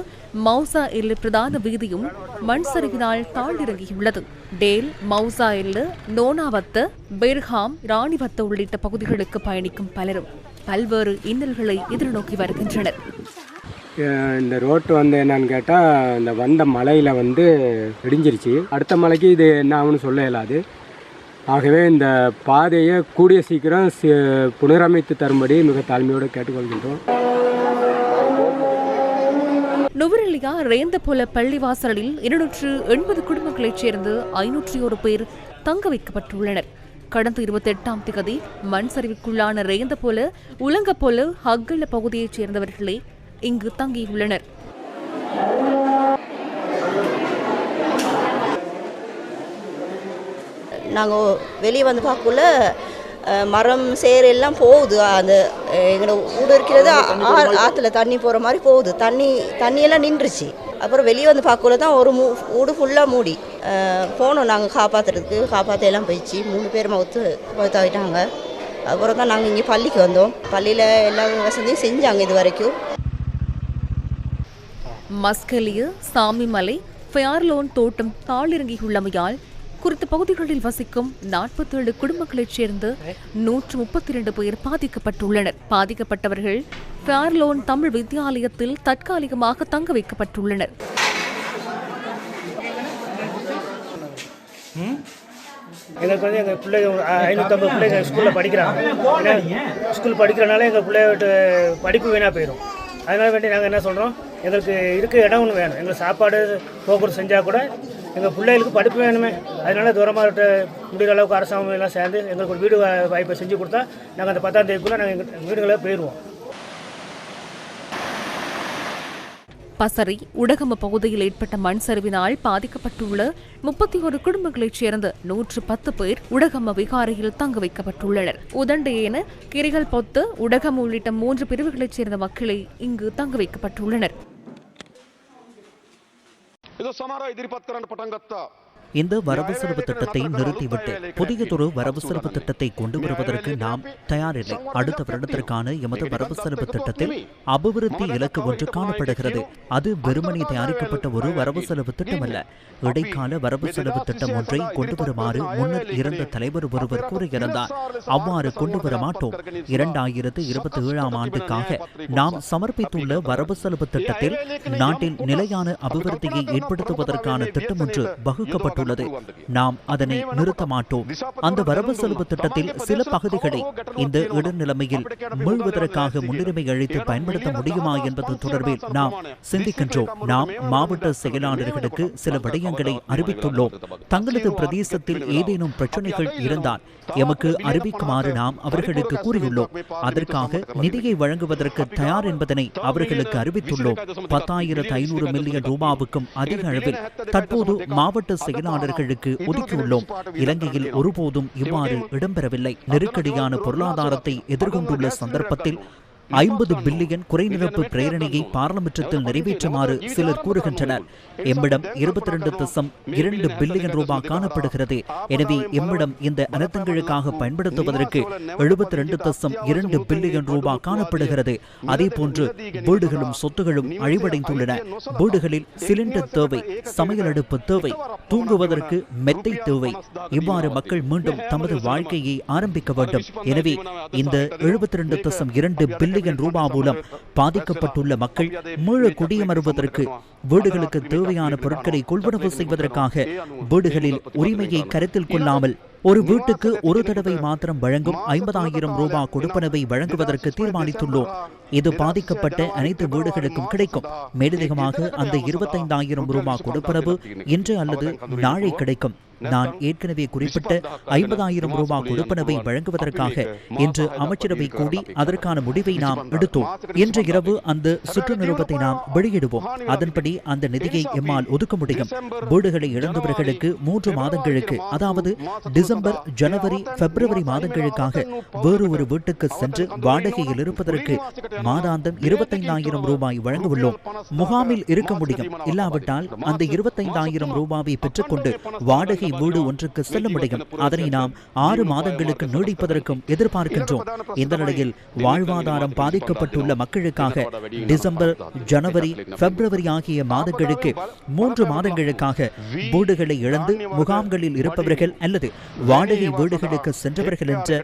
மௌசா எல்ல பிரதான வீதியும் மண் சரிவினால் தாழ்ந்திறங்கியுள்ளது. டேல், மௌசா எல்ல, நோனாவத்த, பெர்ஹாம், ராணிவத்த உள்ளிட்ட பகுதிகளுக்கு பயணிக்கும் பலரும் பல்வேறு இன்னல்களை எதிர்நோக்கி வருகின்றனர். இந்த ரோட்டு என்னன்னு கேட்டால் இந்த வந்த மலையில் இடிஞ்சிருச்சு. அடுத்த மலைக்கு இது என்ன ஆகும்னு சொல்ல இயலாது. ஆகவே இந்த பாதையை கூடிய சீக்கிரம் புனரமைத்து தரும்படி மிக தாழ்மையோடு கேட்டுக்கொள்கின்றோம். நுவரெலியா ரேந்தபோல பள்ளிவாசலில் 280 குடும்பங்களைச் சேர்ந்து 501 பேர் தங்க வைக்கப்பட்டுள்ளனர். கடந்த 28ஆம் தேதி மண் சரிவுக்குள்ளான ரேந்தபோல, உலங்கப்போல, ஹக்கல பகுதியைச் சேர்ந்தவர்களே இங்கு தங்கியுள்ளனர். நாங்கள் வெளியே பார்க்கக்குள்ள மரம் சேர் எல்லாம் போகுது. அந்த எங்களோட வீடு இருக்கிறது ஆற்றுல தண்ணி போகிற மாதிரி போகுது. தண்ணியெல்லாம் நின்றுச்சு. அப்புறம் வெளியே பார்க்கக்குள்ள தான் ஒரு வீடு ஃபுல்லாக மூடி போனோம். நாங்கள் காப்பாற்ற எல்லாம் போயிடுச்சு. 3 பேர் மௌத்தாகிட்டாங்க. அப்புறம் தான் நாங்கள் இங்கே பள்ளிக்கு வந்தோம். பள்ளியில் எல்லா வசதியும் செஞ்சாங்க இது வரைக்கும். மஸ்கலிய, சாமிமலை, ஃபயார்லோன் தோட்டம் தாளிறங்கியுள்ளமையால் குறித்த பகுதிகளில் வசிக்கும் 47 குடும்பங்களைச் சேர்ந்து 132 பேர் பாதிக்கப்பட்டுள்ளனர். பாதிக்கப்பட்டவர்கள் ஃபயார்லோன் தமிழ் வித்தியாலயத்தில் தற்காலிகமாக தங்க வைக்கப்பட்டுள்ளனர். எங்களுக்கு எங்கள் பிள்ளைங்க 550 பிள்ளைங்க ஸ்கூலில் படிக்கிறாங்க. ஸ்கூல் படிக்கிறனால எங்கள் பிள்ளைய படிப்பு வீணாக போயிடும். அதனால் வேண்டி நாங்கள் என்ன சொல்கிறோம், எங்களுக்கு இருக்க இடம் ஒன்று வேணும். எங்களுக்கு சாப்பாடு போக்குவரத்து செஞ்சால் கூட எங்கள் பிள்ளைகளுக்கு படிப்பு வேணுமே. அதனால தூரமாக முடிகிற அளவுக்கு அரசாங்கம் எல்லாம் சேர்ந்து எங்களுக்கு ஒரு வீடு வாய்ப்பை செஞ்சு கொடுத்தா நாங்கள் அந்த 10ஆம் தேதிக்குள்ளே நாங்கள் எங்கள் வீடுகளை போயிடுவோம். பசரி, உடகம பகுதியில் ஏற்பட்ட மண் சரிவினால் பாதிக்கப்பட்டுள்ள 31 குடும்பங்களைச் சேர்ந்த 110 பேர் உடகம விகாரையில் தங்க வைக்கப்பட்டுள்ளனர். உதண்டையேன, கிரிகள் பொத்து, உடகம் உள்ளிட்ட 3 பிரிவுகளைச் சேர்ந்த மக்களை இங்கு தங்க வைக்கப்பட்டுள்ளனர். இந்த வரவு செலவு திட்டத்தை நிறுத்திவிட்டு புதியதொரு வரவு செலவு திட்டத்தை கொண்டு வருவதற்கு நாம் தயாரில்லை. அடுத்த வருடத்திற்கான எமது வரவு செலவு திட்டத்தில் அபிவிருத்தி இலக்கு ஒன்று காணப்படுகிறது. அது வெறுமனே தயாரிக்கப்பட்ட ஒரு வரவு செலவு திட்டமல்ல. இடைக்கால வரவு செலவு திட்டம் ஒன்றை கொண்டு வருமாறு முன்னர் இருந்த தலைவர் ஒருவர் கூறியிருந்தார். அவ்வாறு கொண்டு வர மாட்டோம். 2027ஆம் ஆண்டுக்காக நாம் சமர்ப்பித்துள்ள வரவு செலவு திட்டத்தில் நாட்டில் நிலையான அபிவிருத்தியை ஏற்படுத்துவதற்கான திட்டம் ஒன்று வகுக்கப்பட்டுள்ளது. நாம் அதனை நிறுத்த மாட்டோம். அந்த வரவு செலவு திட்டத்தில் சில பகுதிகளை இந்த இடர் நிலைமையில் மீள்வதற்காக முன்னுரிமை அளித்து பயன்படுத்த முடியுமா என்பது தொடர்பில் நாம் சிந்திக்கின்றோம். நாம் மாவட்ட செயலாளர்களுக்கு சில விடயங்களை அறிவித்துள்ளோம். தங்களது பிரதேசத்தில் ஏதேனும் பிரச்சனைகள் இருந்தால் எமக்கு அறிவிக்குமாறு நாம் அவர்களுக்கு கூறியுள்ளோம். அதற்காக நிதியை வழங்குவதற்கு தயார் என்பதனை அவர்களுக்கு அறிவித்துள்ளோம். 10,500 மில்லியன் ரூபாவுக்கும் அதிக அளவில் தற்போது மாவட்ட செயலாளர்களுக்கு ஒதுக்கியுள்ளோம். இலங்கையில் ஒருபோதும் இவ்வாறு இடம்பெறவில்லை. நெருக்கடியான பொருளாதாரத்தை எதிர்கொண்டுள்ள சந்தர்ப்பத்தில் 50 பில்லியன் குறைநிரப்பு பிரேரணையை பாராளுமன்றத்தில் நிறைவேற்றுமாறு சிலர் கூறுகின்றனர். எம்மிடம் 22.2 பில்லியன் ரூபாய் காணப்படுகிறது. எனவே எம்மிடம் இந்த அனர்த்தங்களுக்காக பயன்படுத்துவதற்கு 72.2 பில்லியன் ரூபாய் காணப்படுகிறது. அதே போன்று வீடுகளும் சொத்துகளும் அழிவடைந்துள்ளன. வீடுகளில் சிலிண்டர் தேவை, சமையல் அடுப்பு தேவை, தூங்குவதற்கு மெத்தை தேவை. இவ்வாறு மக்கள் மீண்டும் தமது வாழ்க்கையை ஆரம்பிக்க வேண்டும். எனவே இந்த 72.2 பில்லியன் ரூபாய் மூலம் பாதிக்கப்பட்டுள்ள மக்கள் மீள குடியமர்வதற்கு, வீடுகளுக்கு தேவையான பொருட்களை கொள்வனவு செய்வதற்காக வீடுகளில் உரிமையை கருத்தில் கொள்ளாமல் ஒரு வீட்டுக்கு ஒரு தடவை மாத்திரம் வழங்கும் 50,000 ரூபாய் கொடுப்பனவை வழங்குவதற்கு தீர்மானித்துள்ளோம். இது பாதிக்கப்பட்ட அனைத்து வீடுகளுக்கும் கிடைக்கும். மேலதிகமாக அந்த 25,000 ரூபாய் கொடுப்பனவு இன்று அல்லது நாளை கிடைக்கும். நான் ஏற்கனவே குறிப்பிட்ட 50,000 ரூபாய் கொடுப்பனவை வழங்குவதற்காக இன்று அமைச்சரவை கூடி அதற்கான முடிவை நாம் எடுத்தோம். இன்று இரவு அந்த சுற்று நிருபத்தை நாம் வெளியிடுவோம். அதன்படி அந்த நிதியை எம்மால் ஒதுக்க முடியும். வீடுகளை இழந்தவர்களுக்கு 3 மாதங்களுக்கு, அதாவது டிசம்பர், ஜனவரி, பிப்ரவரி மாதங்களுக்காக வேறு ஒரு வீட்டுக்கு சென்று வாடகையில் இருப்பதற்கு மாதாந்தம் 25,000 ரூபாய் வழங்க உள்ளோம். முகாமில் இருக்க முடியும். இல்லாவிட்டால் அந்த 25,000 ரூபாயை பெற்றுக்கொண்டு வாடகை வீடு ஒன்றுக்கு செல்ல முடியும். அதனை நாம் 6 மாதங்களுக்கு நீடிப்பதற்கும் எதிர்பார்க்கின்றோம். இந்த நிலையில் வாழ்வாதாரம் பாதிக்கப்பட்டுள்ள மக்களுக்காக டிசம்பர், ஜனவரி, பிப்ரவரி ஆகிய மாதங்களுக்கு 3 மாதங்களுக்காக வீடுகளை இழந்து முகாம்களில் இருப்பவர்கள் அல்லது வாடகை வீடுகளுக்கு சென்றவர்கள் என்ற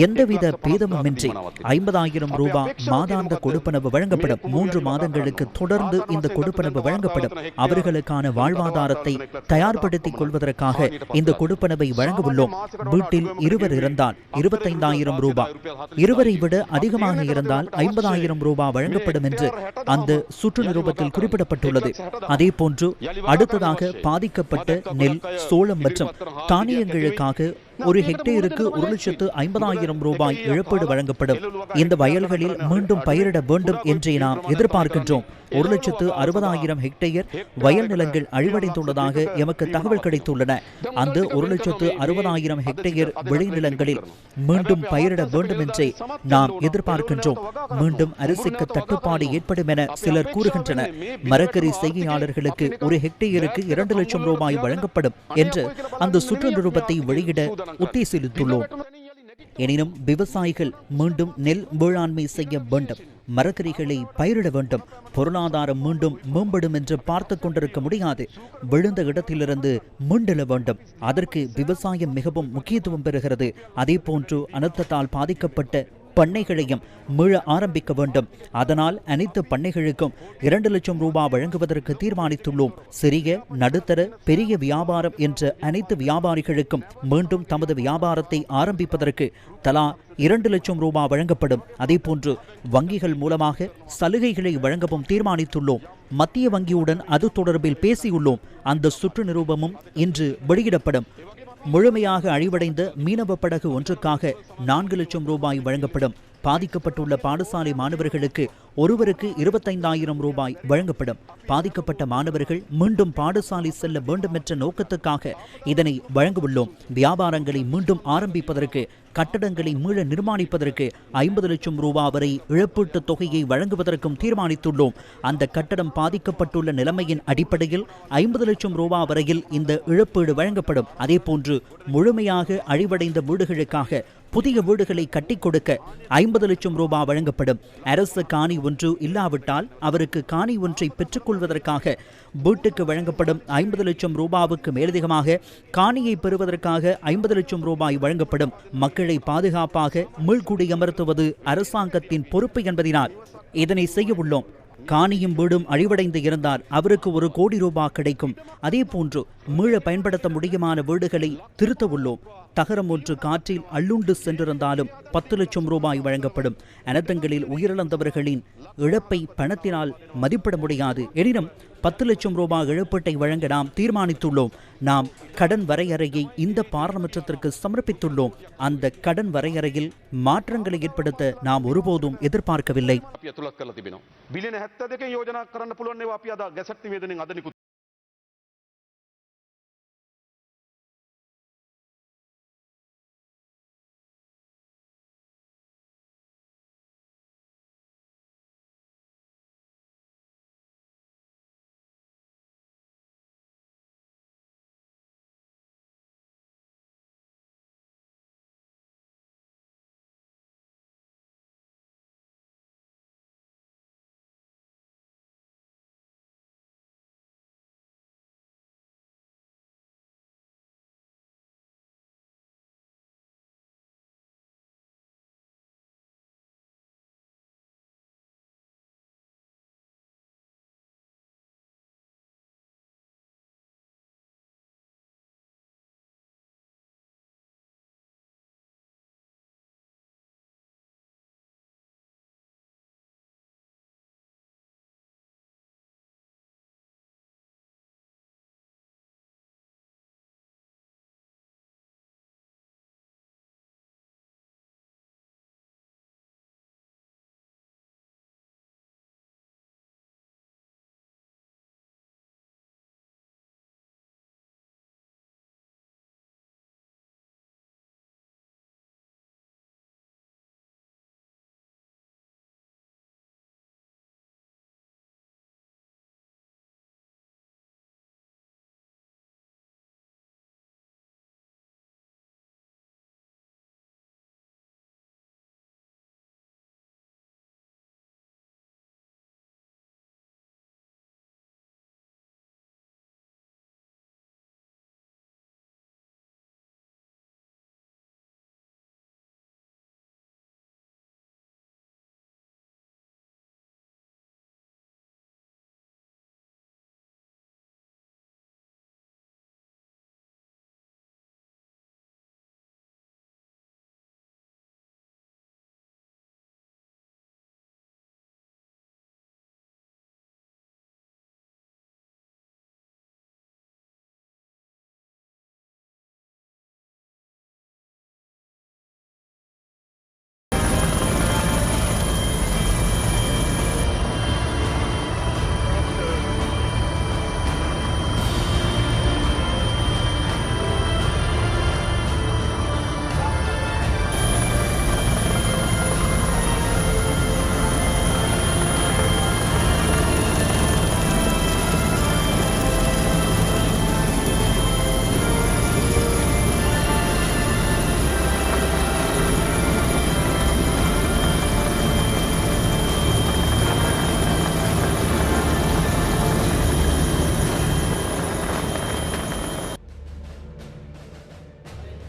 எந்தவித பேதமுமின்றி 50,000 ரூபாய் மாதாந்த கொடுப்பனவு வழங்கப்படும். 3 மாதங்களுக்கு தொடர்ந்து இந்த கொடுப்பனவு வழங்கப்படும். அவர்களுக்கான வாழ்வாதாரத்தை தயார்படுத்திக் கொள்வதற்காக இந்த கொடுப்பனவை வழங்க உள்ளோம். வீட்டில் இருவர் இருந்தால் 25,000 ரூபாய், இருவரை விட அதிகமாக இருந்தால் 50,000 ரூபாய் வழங்கப்படும் என்று அந்த சுற்று நிருபத்தில் குறிப்பிடப்பட்டுள்ளது. அதே போன்று அடுத்ததாக பாதிக்கப்பட்ட நெல், சோளம் மற்றும் தானியங்களுக்காக ஒரு ஹெக்டேருக்கு 1,50,000 ரூபாய் இழப்பீடு வழங்கப்படும். இந்த வயல்களில் மீண்டும் பயிரிட வேண்டும் என்றே நாம் எதிர்பார்க்கின்றோம். 1,60,000 ஹெக்டேர் வயல் நிலங்கள் அழிவடைந்துள்ளதாக எமக்கு தகவல் கிடைத்துள்ளன. அந்த 1,60,000 ஹெக்டேர் விளைநிலங்களில் மீண்டும் பயிரிட வேண்டும் என்றே நாம் எதிர்பார்க்கின்றோம். மீண்டும் அரிசிக்கு தட்டுப்பாடு ஏற்படும் என சிலர் கூறுகின்றனர். மரக்கறி செய்கையாளர்களுக்கு ஒரு ஹெக்டேருக்கு 2 லட்சம் ரூபாய் வழங்கப்படும் என்று அந்த சுற்று நிருபத்தை வெளியிட உத்தேசித்துள்ளோம். எனினும் விவசாயிகள் மீண்டும் நெல் வேளாண்மை செய்ய வேண்டும், மரக்கறிகளை பயிரிட வேண்டும், பொருளாதாரம் மீண்டும் மேம்படும் என்று பார்த்து கொண்டிருக்க முடியாது. விழுந்த இடத்திலிருந்து மீண்டெழ வேண்டும். அதற்கு விவசாயம் மிகவும் முக்கியத்துவம் பெறுகிறது. அதே போன்று அனர்த்தத்தால் பாதிக்கப்பட்ட பண்ணைகளையும் மீள ஆரம்பிக்க வேண்டும். அதனால் அனைத்து பண்ணைகளுக்கும் 2 லட்சம் ரூபாய் வழங்குவதற்கு தீர்மானித்துள்ளோம். சிறிய, நடுத்தர, பெரிய வியாபாரம் என்ற அனைத்து வியாபாரிகளுக்கும் மீண்டும் தமது வியாபாரத்தை ஆரம்பிப்பதற்கு தலா 2 லட்சம் ரூபாய் வழங்கப்படும். அதே போன்று வங்கிகள் மூலமாக சலுகைகளை வழங்கவும் தீர்மானித்துள்ளோம். மத்திய வங்கியுடன் அது தொடர்பில் பேசியுள்ளோம். அந்த சுற்று நிரூபமும் இன்று வெளியிடப்படும். முழுமையாக அழிவடைந்த மீனவ படகு ஒன்றுக்காக 4 லட்சம் ரூபாய் வழங்கப்படும். பாதிக்கப்பட்டுள்ள பாடசாலை மாணவர்களுக்கு ஒருவருக்கு 25,000 ரூபாய் வழங்கப்படும். பாதிக்கப்பட்ட மாணவர்கள் மீண்டும் பாடசாலை செல்ல வேண்டும் என்ற நோக்கத்துக்காக இதனை வழங்கவுள்ளோம். வியாபாரங்களை மீண்டும் ஆரம்பிப்பதற்கு, கட்டடங்களை மீள நிர்மாணிப்பதற்கு 50 லட்சம் ரூபாய் வரை இழப்பீட்டுத் தொகையை வழங்குவதற்கும் தீர்மானித்துள்ளோம். அந்த கட்டடம் பாதிக்கப்பட்டுள்ள நிலைமையின் அடிப்படையில் 50 லட்சம் ரூபாய் வரையில் இந்த இழப்பீடு வழங்கப்படும். அதேபோன்று முழுமையாக அழிவடைந்த வீடுகளுக்காக புதிய வீடுகளை கட்டிக் கொடுக்க 50 லட்சம் ரூபாய் வழங்கப்படும். அரசு காணி ஒன்று இல்லாவிட்டால் அவருக்கு காணி ஒன்றை பெற்றுக்கொள்வதற்காக வீட்டுக்கு வழங்கப்படும் 50 லட்சம் ரூபாவுக்கு மேலதிகமாக காணியை பெறுவதற்காக 50 லட்சம் ரூபாய் வழங்கப்படும். மக்களை பாதுகாப்பாக மீள்குடியமர்த்துவது அரசாங்கத்தின் பொறுப்பு என்பதனால் இதனை செய்ய உள்ளோம். காணியும் வீடும் அழிவடைந்து இருந்தால் அவருக்கு 1 கோடி ரூபாய் கிடைக்கும். அதே போன்று மீள பயன்படுத்த முடியுமான வீடுகளை திருத்த உள்ளோம். தகரம் ஒன்று காற்றில் அள்ளுண்டு சென்றிருந்தாலும் 10 லட்சம் ரூபாய் வழங்கப்படும். அனர்த்தங்களில் உயிரிழந்தவர்களின் இழப்பை பணத்தினால் மதிப்பிட முடியாது. எனினும் 10 லட்சம் ரூபாய் இழப்பீட்டை வழங்க நாம் தீர்மானித்துள்ளோம். நாம் கடன் வரையறையை இந்த பாராளுமன்றத்திற்கு சமர்ப்பித்துள்ளோம். அந்த கடன் வரையறையில் மாற்றங்களை ஏற்படுத்த நாம் ஒருபோதும் எதிர்பார்க்கவில்லை.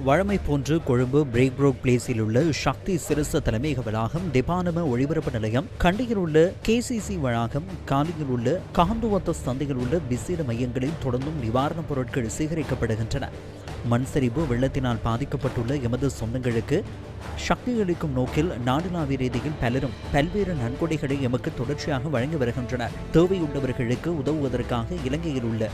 வழமை போன்று கொழும்பு பிரேக்ரோக் பிளேஸில் உள்ள சக்தி சிரச தலைமையக வளாகம், டெபானம ஒளிபரப்பு நிலையம், கண்டியில் உள்ள KCC வளாகம், காலியில் உள்ள காந்துவத்த சந்தையில் உள்ள விசேட மையங்களில் தொடர்ந்தும் நிவாரணப் பொருட்கள் சேகரிக்கப்படுகின்றன. மண் சரிவு வெள்ளத்தினால் பாதிக்கப்பட்டுள்ள எமது சொந்தங்களுக்கு சக்தி அளிக்கும் நோக்கில் நாடுலாவிய ரீதியில் பலரும் பல்வேறு நன்கொடைகளை எமக்கு தொடர்ச்சியாக வழங்கி வருகின்றனர். தேவையுள்ளவர்களுக்கு உதவுவதற்காக இலங்கையில் உள்ள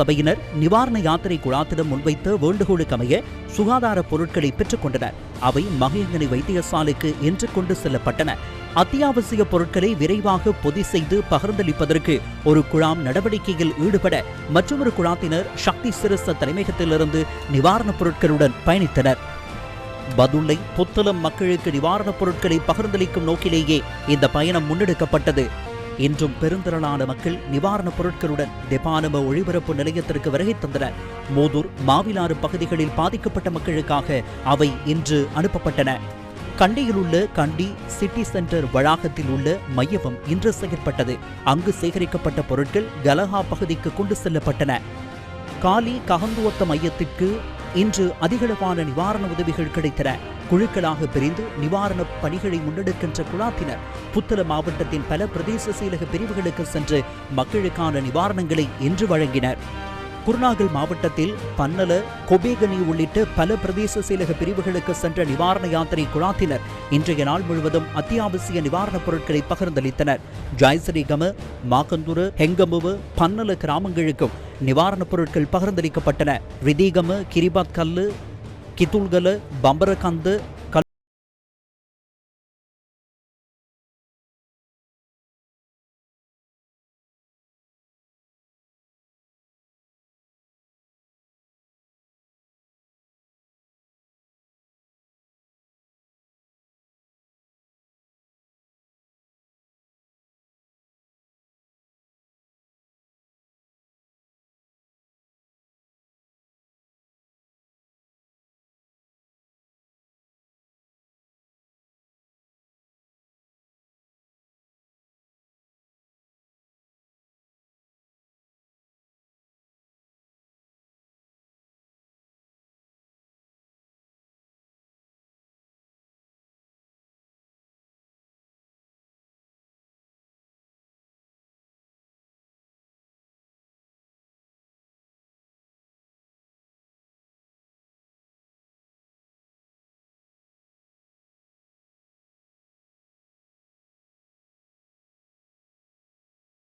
சபையினர் நிவாரண யாத்திரை குழாத்திடம் முன்வைத்த வேண்டுகோளுக்கு அமைய சுகாதார பொருட்களை பெற்றுக் கொண்டனர். அவை மகியங்கனி வைத்தியசாலைக்கு இன்று கொண்டு செல்லப்பட்டன. அத்தியாவசிய பொருட்களை விரைவாக பொதி செய்து பகிர்ந்தளிப்பதற்கு ஒரு குழாம் நடவடிக்கையில் ஈடுபட மற்றொரு குழாத்தினர் சக்தி சிரச தலைமையகத்திலிருந்து நிவாரணப் பொருட்களுடன் பயணித்தனர். பதுளை புத்தளம் மக்களுக்கு நிவாரணப் பொருட்களை பகிர்ந்தளிக்கும் நோக்கிலேயே இந்த பயணம் முன்னெடுக்கப்பட்டது. இன்றும் பெருந்திரளான மக்கள் நிவாரணப் பொருட்களுடன் தெபானம ஒளிபரப்பு நிலையத்திற்கு வருகை தந்தனர். மோதூர், மாவிலாறு பகுதிகளில் பாதிக்கப்பட்ட மக்களுக்காக அவை இன்று அனுப்பப்பட்டன. கண்டியில் உள்ள கண்டி சிட்டி சென்டர் வளாகத்தில் உள்ள மையமும் இன்று செயற்பட்டது. அங்கு சேகரிக்கப்பட்ட பொருட்கள் கலஹா பகுதிக்கு கொண்டு செல்லப்பட்டன. காலி ககந்துவத்த மையத்திற்கு இன்று அதிகளவான நிவாரண உதவிகள் கிடைத்தன. குழுக்களாக பிரிந்து நிவாரணப் பணிகளை முன்னெடுக்கின்ற குழாத்தினர் புத்தள மாவட்டத்தின் பல பிரதேச செயலக பிரிவுகளுக்கு சென்று மக்களுக்கான நிவாரணங்களை இன்று வழங்கினர். குருநாகல் மாவட்டத்தில் பன்னல, கொபேகனி உள்ளிட்ட பல பிரதேச செயலக பிரிவுகளுக்கு சென்ற நிவாரண யாத்திரை குழாத்தினர் இன்றைய நாள் முழுவதும் அத்தியாவசிய நிவாரணப் பொருட்களை பகிர்ந்தளித்தனர். ஜாய்சரிகம, மாக்கந்துர, ஹெங்கமுவ, பன்னல கிராமங்களுக்கும் நிவாரணப் பொருட்கள் பகிர்ந்தளிக்கப்பட்டன. ரிதீகம, கிரிபாத் கல்லு, கித்துல்கல, பம்பரகந்து,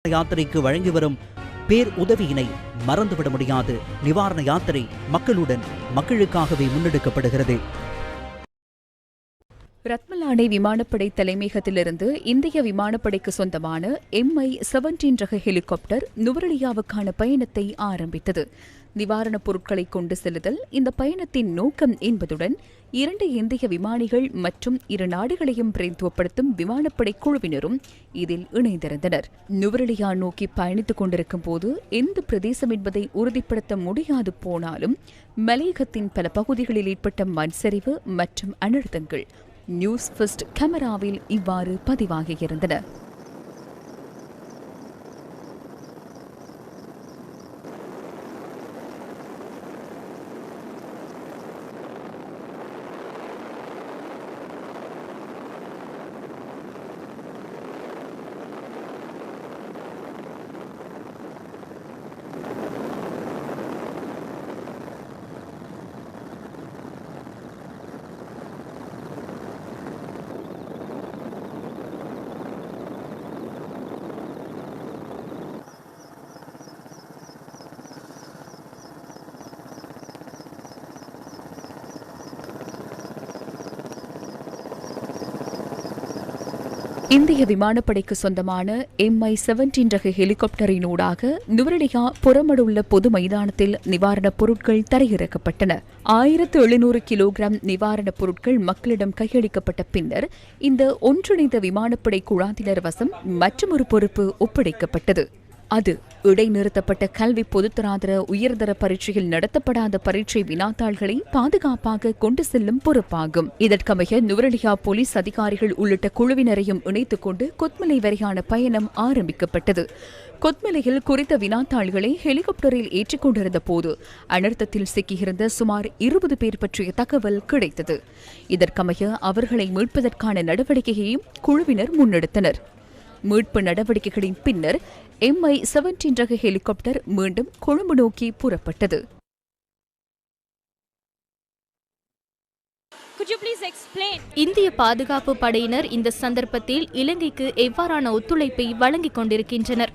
யாத்திரைக்கு வழங்கி வரும் பேர் உதவியினை மறந்துவிட முடியாது. நிவாரண யாத்திரை மக்களுடன், மக்களுக்காகவே முன்னெடுக்கப்படுகிறது. ரத்மலானை விமானப்படை தலைமையகத்திலிருந்து இந்திய விமானப்படைக்கு சொந்தமான MI-17 ரக ஹெலிகாப்டர் நுவரெலியாவுக்கான பயணத்தை ஆரம்பித்தது. நிவாரணப் பொருட்களை கொண்டு செல்லுதல் இந்த பயணத்தின் நோக்கம் என்பதுடன் 2 இந்திய விமானிகள் மற்றும் 2 நாடுகளையும் பிரதித்துவப்படுத்தும் விமானப்படை குழுவினரும் இதில் இணைந்திருந்தனர். நுவரெலியா நோக்கி பயணித்துக் கொண்டிருக்கும் போது எந்த பிரதேசம் என்பதை உறுதிப்படுத்த முடியாது போனாலும் மலையகத்தின் பல பகுதிகளில் ஏற்பட்ட மண்சரிவு மற்றும் அனர்த்தங்கள் நியூஸ் ஃபர்ஸ்ட் கேமராவில் இவ்வாறு பதிவாகியிருந்தன. இந்திய விமானப்படைக்கு சொந்தமான MI-17 ரக ஹெலிகாப்டரினூடாக நுவரெலியா புறமடுள்ள பொது மைதானத்தில் நிவாரணப் பொருட்கள் தரையிறக்கப்பட்டன. 1700 கிலோகிராம் நிவாரணப் பொருட்கள் மக்களிடம் கையளிக்கப்பட்ட பின்னர் இந்த ஒன்றிணைந்த விமானப்படை குழாத்தினர் வசம் மற்றொரு பொறுப்பு ஒப்படைக்கப்பட்டது. அது இடைநிறுத்தப்பட்ட கல்வி பொதுத்தராதர உயர்தர பரீட்சையில் நடத்தப்படாத பரீட்சை வினாத்தாள்களை பாதுகாப்பாக கொண்டு செல்லும் பொறுப்பாகும். இதற்கமைய நுவரெலியா போலீஸ் அதிகாரிகள் உள்ளிட்ட குழுவினரையும் இணைத்துக் கொண்டு கொத்மலை வரையான பயணம் ஆரம்பிக்கப்பட்டது. கொத்மலையில் குறித்த வினாத்தாள்களை ஹெலிகாப்டரில் ஏற்றிக் கொண்டிருந்த போது அனர்த்தத்தில் சிக்கியிருந்த சுமார் 20 பேர் பற்றிய தகவல் கிடைத்தது. இதற்கமைய அவர்களை மீட்பதற்கான நடவடிக்கையையும் குழுவினர் முன்னெடுத்தனர். மீட்பு நடவடிக்கைகளின் பின்னர் MI-17 ரக ஹெலிகாப்டர் மீண்டும் கொழும்பு நோக்கி புறப்பட்டது. இந்திய பாதுகாப்பு படையினர் இந்த சந்தர்ப்பத்தில் இலங்கைக்கு எவ்வாறான ஒத்துழைப்பை வழங்கிக் கொண்டிருக்கின்றனர்?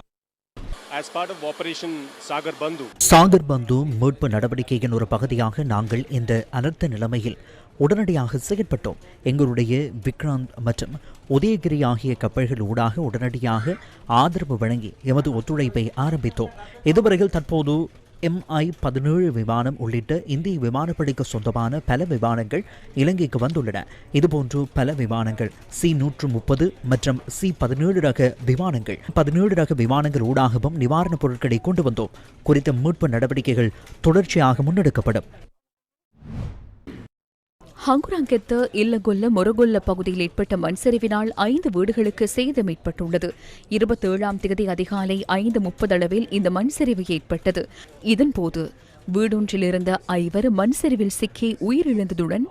as part of Operation Sagar Bandhu. Sagar பந்து மீட்பு நடவடிக்கையின் ஒரு பகுதியாக நாங்கள் இந்த அனர்த்த நிலைமையில் உடனடியாக செயற்பட்டோம். எங்களுடைய விக்ராந்த் மற்றும் உதயகிரி ஆகிய கப்பல்கள் ஊடாக உடனடியாக ஆதரவு வழங்கி எமது ஒத்துழைப்பை ஆரம்பித்தோம். இதுவரையில் தற்போது MI-17 விமானம் உள்ளிட்ட இந்திய விமானப்படைக்கு சொந்தமான பல விமானங்கள் இலங்கைக்கு வந்துள்ளன. இதுபோன்று பல விமானங்கள் C-130 மற்றும் C-17 ரக விமானங்கள் 17 ரக விமானங்கள் ஊடாகவும் நிவாரணப் பொருட்களை கொண்டு வந்தோம். குறித்த மீட்பு நடவடிக்கைகள் தொடர்ச்சியாக முன்னெடுக்கப்படும். ஹங்குராங்கெத்த இல்லகொல்ல மொரகொல்ல பகுதியில் ஏற்பட்ட மண்சரிவினால் 5 வீடுகளுக்கு சேதம் ஏற்பட்டுள்ளது. 27ஆம் தேதி அதிகாலை 5:30 அளவில் இந்த மண்சரிவு ஏற்பட்டது. இதன்போது வீடொன்றிலிருந்த 5 மண்சரிவில் சிக்கி உயிரிழந்ததுடன்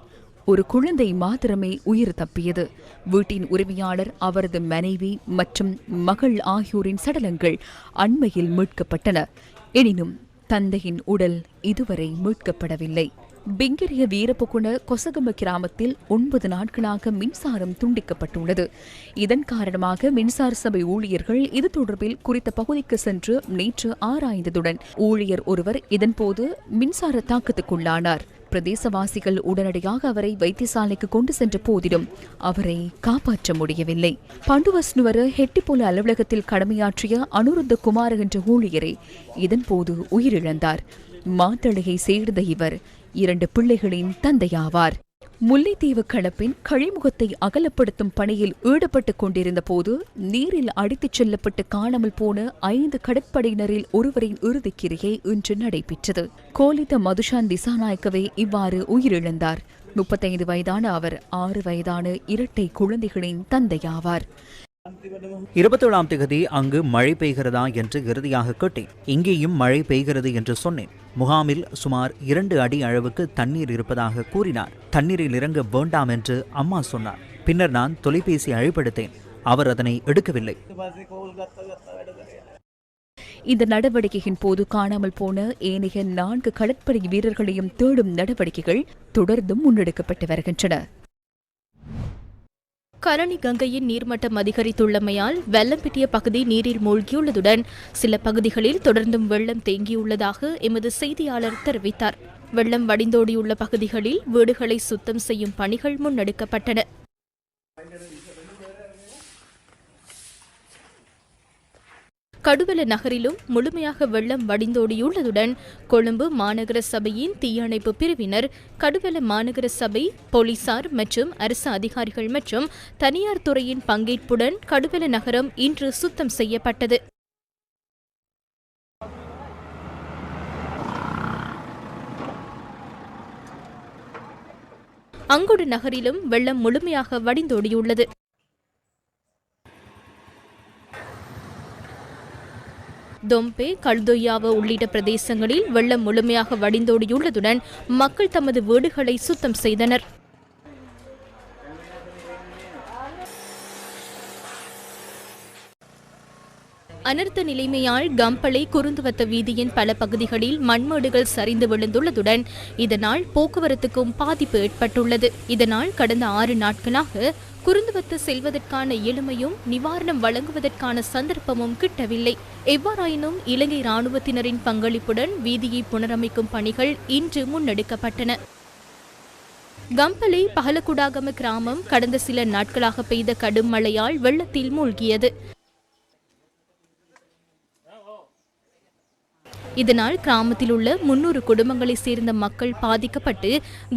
ஒரு குழந்தை மாத்திரமே உயிர் தப்பியது. வீட்டின் உரிமையாளர், அவரது மனைவி மற்றும் மகள் ஆகியோரின் சடலங்கள் அண்மையில் மீட்கப்பட்டன. எனினும் தந்தையின் உடல் இதுவரை மீட்கப்படவில்லை. பிங்கிரிய வீரப்புகுண கொசகம கிராமத்தில் 9 நாட்களாக மின்சாரம் துண்டிக்கப்பட்டுள்ளது. இதன் காரணமாக மின்சார சபை ஊழியர்கள் இது தொடர்பில் குறித்த பகுதிக்கு சென்று நேற்று ஆராய்ந்ததுடன் ஊழியர் ஒருவர் இதன்போது மின்சார தாக்கத்துக்குள்ளானார். பிரதேசவாசிகள் உடனடியாக அவரை வைத்தியசாலைக்கு கொண்டு சென்ற போதிலும் அவரை காப்பாற்ற முடியவில்லை. பண்டுவஸ்னுவர ஹெட்டிப்போல அலுவலகத்தில் கடமையாற்றிய அனுருத்த குமார என்ற ஊழியரை இதன்போது உயிரிழந்தார். மாத்தளையை சேர்ந்த இவர் 2 பிள்ளைகளின் தந்தையாவார். முல்லைத்தீவு களப்பின் கழிமுகத்தை அகலப்படுத்தும் பணியில் ஈடுபட்டுக் கொண்டிருந்த போது நீரில் அடித்துச் செல்லப்பட்டு காணாமல் போன 5 கடற்படையினரில் ஒருவரின் இறுதிக்கிரியை இன்று நடைபெற்றது. கோலித மதுஷான் திசாநாயக்கவே இவ்வாறு உயிரிழந்தார். 35 வயதான அவர் 6 வயதான இரட்டை குழந்தைகளின் தந்தையாவார். 27ஆம் தேதி அங்கு மழை பெய்கிறதா என்று இறுதியாக கேட்டேன். இங்கேயும் மழை பெய்கிறது என்று சொன்னேன். முகாமில் சுமார் 2 அடி அளவுக்கு தண்ணீர் இருப்பதாக கூறினார். தண்ணீரில் இறங்க வேண்டாம் என்று அம்மா சொன்னார். பின்னர் நான் தொலைபேசி அழைப்படுத்தேன். அவர் அதனை எடுக்கவில்லை. இந்த நடவடிக்கையின் போது காணாமல் போன ஏனைய 4 கடற்படை வீரர்களையும் தேடும் நடவடிக்கைகள் தொடர்ந்தும் முன்னெடுக்கப்பட்டு வருகின்றன. கரணி கங்கையின் நீர்மட்டம் அதிகரித்துள்ளமையால் வெள்ளம்பிட்டிய பகுதி நீரில் மூழ்கியுள்ளதுடன் சில பகுதிகளில் தொடர்ந்தும் வெள்ளம் தேங்கியுள்ளதாக எமது செய்தியாளர் தெரிவித்தார். வெள்ளம் வடிந்தோடியுள்ள பகுதிகளில் வீடுகளை சுத்தம் செய்யும் பணிகள் முன்னெடுக்கப்பட்டன. கடுவல நகரிலும் முழுமையாக வெள்ளம் வடிந்தோடியுள்ளதுடன் கொழும்பு மாநகர சபையின் தீயணைப்பு பிரிவினர், கடுவல மாநகர சபை, போலீசார் மற்றும் அரசு அதிகாரிகள் மற்றும் தனியார் துறையின் பங்கேற்புடன் கடுவல நகரம் இன்று சுத்தம் செய்யப்பட்டது. அங்குடு நகரிலும் வெள்ளம் முழுமையாக வடிந்தோடியுள்ளது. தொம்பே, கல்தொய்யாவ உள்ளிட்ட பிரதேசங்களில் வெள்ளம் முழுமையாக வடிந்தோடியுள்ளதுடன் மக்கள் தமது வீடுகளை சுத்தம் செய்தனர். அனர்த்த நிலைமையால் கம்பளை குருந்துவத்த வீதியின் பல பகுதிகளில் மண்மேடுகள் சரிந்து விழுந்துள்ளதுடன் இதனால் போக்குவரத்துக்கும் பாதிப்பு ஏற்பட்டுள்ளது. இதனால் கடந்த 6 நாட்களாக குருந்துவத்து செல்வதற்கான எளிமையும் நிவாரணம் வழங்குவதற்கான சந்தர்ப்பமும் கிட்டவில்லை. எவ்வாறாயினும் இலங்கை இராணுவத்தினரின் பங்களிப்புடன் வீதியை புனரமைக்கும் பணிகள் இன்று முன்னெடுக்கப்பட்டன. கம்பளை பகலகுடாகம கிராமம் கடந்த சில நாட்களாக பெய்த கடும் மழையால் வெள்ளத்தில் மூழ்கியது. இதனால் கிராமத்தில் உள்ள 300 குடும்பங்களை சேர்ந்த மக்கள் பாதிக்கப்பட்டு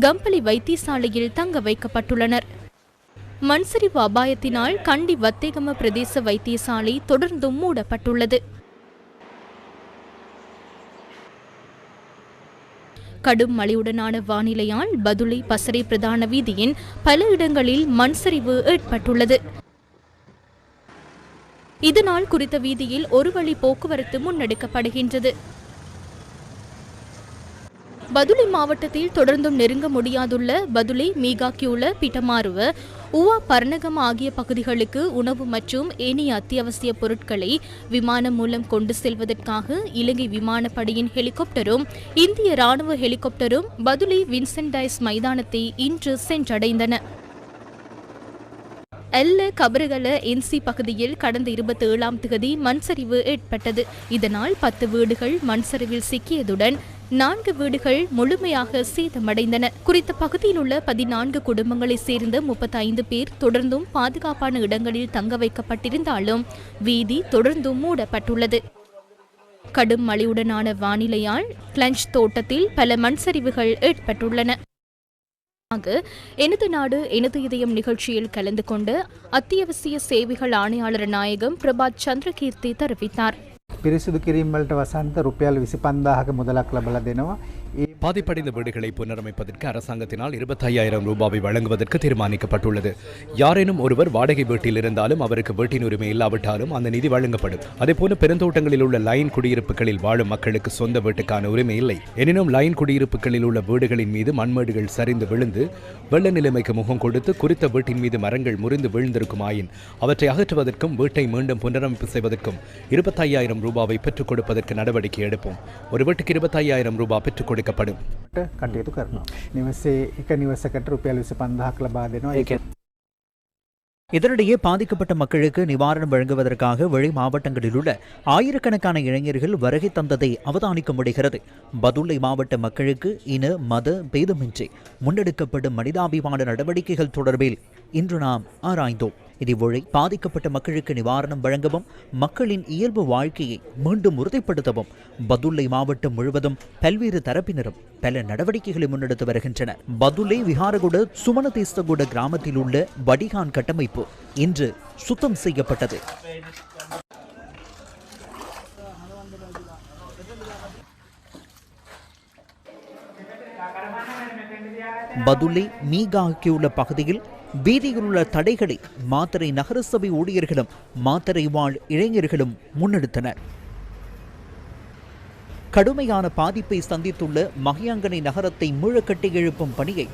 கம்பளி வைத்தியசாலையில் தங்க வைக்கப்பட்டுள்ளனர். மண்சரிவு அபாயத்தினால் கண்டி வத்தேகம பிரதேச வைத்தியசாலை தொடர்ந்தும் மூடப்பட்டுள்ளது. கடும் மழையுடனான வானிலையால் பதுளை பசறை பிரதான வீதியின் பல இடங்களில் மண்சரிவு ஏற்பட்டுள்ளது. இதனால் குறித்த வீதியில் ஒரு வழி போக்குவரத்து முன்னெடுக்கப்படுகின்றது. பதுளை மாவட்டத்தில் தொடர்ந்தும் நெருங்க முடியாதுள்ள பதுளை, மீகாக்கியுள்ள பிட்டமாருவ, உவா பர்ணகம் ஆகிய பகுதிகளுக்கு உணவு மற்றும் ஏனைய அத்தியாவசிய பொருட்களை விமானம் மூலம் கொண்டு செல்வதற்காக இலங்கை விமானப்படையின் ஹெலிகாப்டரும் இந்திய ராணுவ ஹெலிகாப்டரும் பதுளை வின்சென்ட் டைஸ் மைதானத்தை இன்று சென்றடைந்தன. எல்ல கபரகல என்சி பகுதியில் கடந்த 27ஆம் தேதி மண் சரிவு ஏற்பட்டது. இதனால் 10 வீடுகள் மண் சரிவில் சிக்கியதுடன் 4 வீடுகள் முழுமையாக சேதமடைந்தன. குறித்த பகுதியில் உள்ள 14 குடும்பங்களைச் சேர்ந்த 35 பேர் தொடர்ந்தும் பாதுகாப்பான இடங்களில் தங்க வைக்கப்பட்டிருந்தாலும் வீதி தொடர்ந்தும் மூடப்பட்டுள்ளது. கடும் மழையுடனான வானிலையால் கிளஞ்ச் தோட்டத்தில் பல மண் சரிவுகள் ஏற்பட்டுள்ளன. எனது நாடு எனது இதயம் நிகழ்ச்சியில் கலந்து கொண்டு அத்தியாவசிய சேவைகள் ஆணையாளர் நாயகம் பிரபாத் சந்திரகீர்த்தி தெரிவித்தார். පිරිසිදු කිරීම වලට වසන්ත රුපියල් 25000ක මුදලක් ලබා දෙනවා. பாதிப்படைந்த வீடுகளை புனரமைப்பதற்கு அரசாங்கத்தினால் 25,000 ரூபாவை வழங்குவதற்கு தீர்மானிக்கப்பட்டுள்ளது. யாரேனும் ஒருவர் வாடகை வீட்டில் இருந்தாலும் அவருக்கு வீட்டின் உரிமை இல்லாவிட்டாலும் அந்த நிதி வழங்கப்படும். அதேபோல பெருந்தோட்டங்களில் உள்ள லைன் குடியிருப்புகளில் வாழும் மக்களுக்கு சொந்த வீட்டுக்கான உரிமை இல்லை. எனினும் லைன் குடியிருப்புகளில் உள்ள வீடுகளின் மீது மண்மேடுகள் சரிந்து விழுந்து வெள்ள நிலைமைக்கு முகம் கொடுத்து குறித்த வீட்டின் மீது மரங்கள் முறிந்து வீழ்ந்திருக்குமாயின் அவற்றை அகற்றுவதற்கும் வீட்டை மீண்டும் புனரமைப்பு செய்வதற்கும் 25,000 ரூபாவை பெற்றுக் கொடுப்பதற்கு நடவடிக்கை எடுப்போம். ஒரு வீட்டுக்கு 25,000 ரூபாய் பெற்றுக் கொடுக்கப்படும். කටයුතු කරනවා. නිවසේ එක නිවසකට රුපියල් 25000ක් ලබා දෙනවා. இதனிடையே பாதிக்கப்பட்ட மக்களுக்கு நிவாரணம் வழங்குவதற்காக வெளி மாவட்டங்களில் உள்ள ஆயிரக்கணக்கான இளைஞர்கள் வருகை தந்ததை அவதானிக்க முடிகிறது. பதுளை மாவட்ட மக்களுக்கு இன மத பேதமின்றி முன்னெடுக்கப்படும் மனிதாபிமான நடவடிக்கைகள் தொடர்பில் இன்று நாம் ஆராய்ந்தோம். இதுவரை பாதிக்கப்பட்ட மக்களுக்கு நிவாரணம் வழங்கவும் மக்களின் இயல்பு வாழ்க்கையை மீண்டும் உறுதிப்படுத்தவும் பதுளை மாவட்டம் முழுவதும் பல்வேறு தரப்பினரும் பல நடவடிக்கைகளை முன்னெடுத்து வருகின்றனர். பதுளை விஹாரகுட சுமனதேசகுட கிராமத்தில் உள்ள வடிகான் கட்டமைப்பு இன்று சுத்தம் செய்யப்பட்டது. பதுளை மீகா ஆகியுள்ள பகுதியில் வீதியில் உள்ள தடைகளை மாத்தறை நகரசபை ஊழியர்களும் மாத்தறை வாழ் இளைஞர்களும் முன்னெடுத்தனர். கடுமையான பாதிப்பை சந்தித்துள்ள மகியாங்கனை நகரத்தை மீளக்கட்டி எழுப்பும் பணியை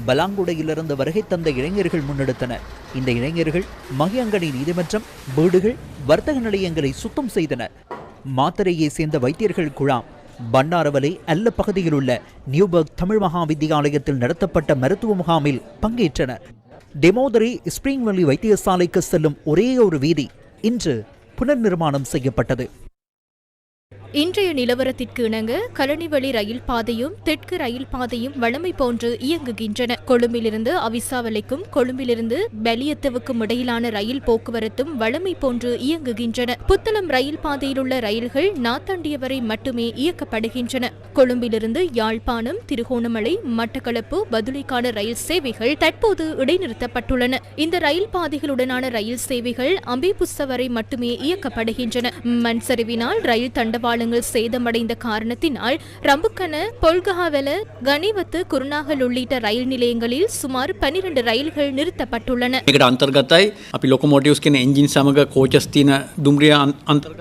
பலாங்குடையிலிருந்து வருகை தந்த இளைஞர்கள் முன்னெடுத்தனர். இந்த இளைஞர்கள் மகியாங்கனை நீதிமன்றம், வீடுகள், வர்த்தக நிலையங்களை சுத்தம் செய்தனர். மாத்தறையை சேர்ந்த வைத்தியர்கள் குழாம் பண்டாரவலை அல்ல பகுதியில் உள்ள நியூபர்க் தமிழ் மகா வித்தியாலயத்தில் நடத்தப்பட்ட மருத்துவ முகாமில் பங்கேற்றனர். டெமோதரி ஸ்பிரிங் வேலி வைத்தியசாலைக்கு செல்லும் ஒரே ஒரு வீதி இன்று புனர் நிர்மாணம் செய்யப்பட்டது. இன்றைய நிலவரத்திற்கு இணங்க கழனிவழி ரயில் பாதையும் தெற்கு ரயில் பாதையும் வழமை போன்று இயங்குகின்றன. கொழும்பிலிருந்து அவிசாவலைக்கும் கொழும்பிலிருந்து பெலியத்தவுக்கும் இடையிலான ரயில் போக்குவரத்தும் வழமை போன்று இயங்குகின்றன. புத்தளம் ரயில் பாதையில் உள்ள ரயில்கள் நாத்தாண்டிய வரை மட்டுமே இயக்கப்படுகின்றன. கொழும்பிலிருந்து யாழ்ப்பாணம், திருகோணமலை, மட்டக்களப்பு, பதுளைக்கான ரயில் சேவைகள் தற்போது இடைநிறுத்தப்பட்டுள்ளன. இந்த ரயில் பாதைகளுடனான ரயில் சேவைகள் அம்பேபுஸ்ஸ வரை மட்டுமே இயக்கப்படுகின்றன. மண் சரிவினால் ரயில் தண்டவாள சேதமடைந்த காரணத்தினால் ரம்புக்கன, பொல்கஹாவெல, கனிவத்து, குருநாகல் உள்ளிட்ட ரயில் நிலையங்களில் சுமார் 12 ரயில்கள் நிறுத்தப்பட்டுள்ளன.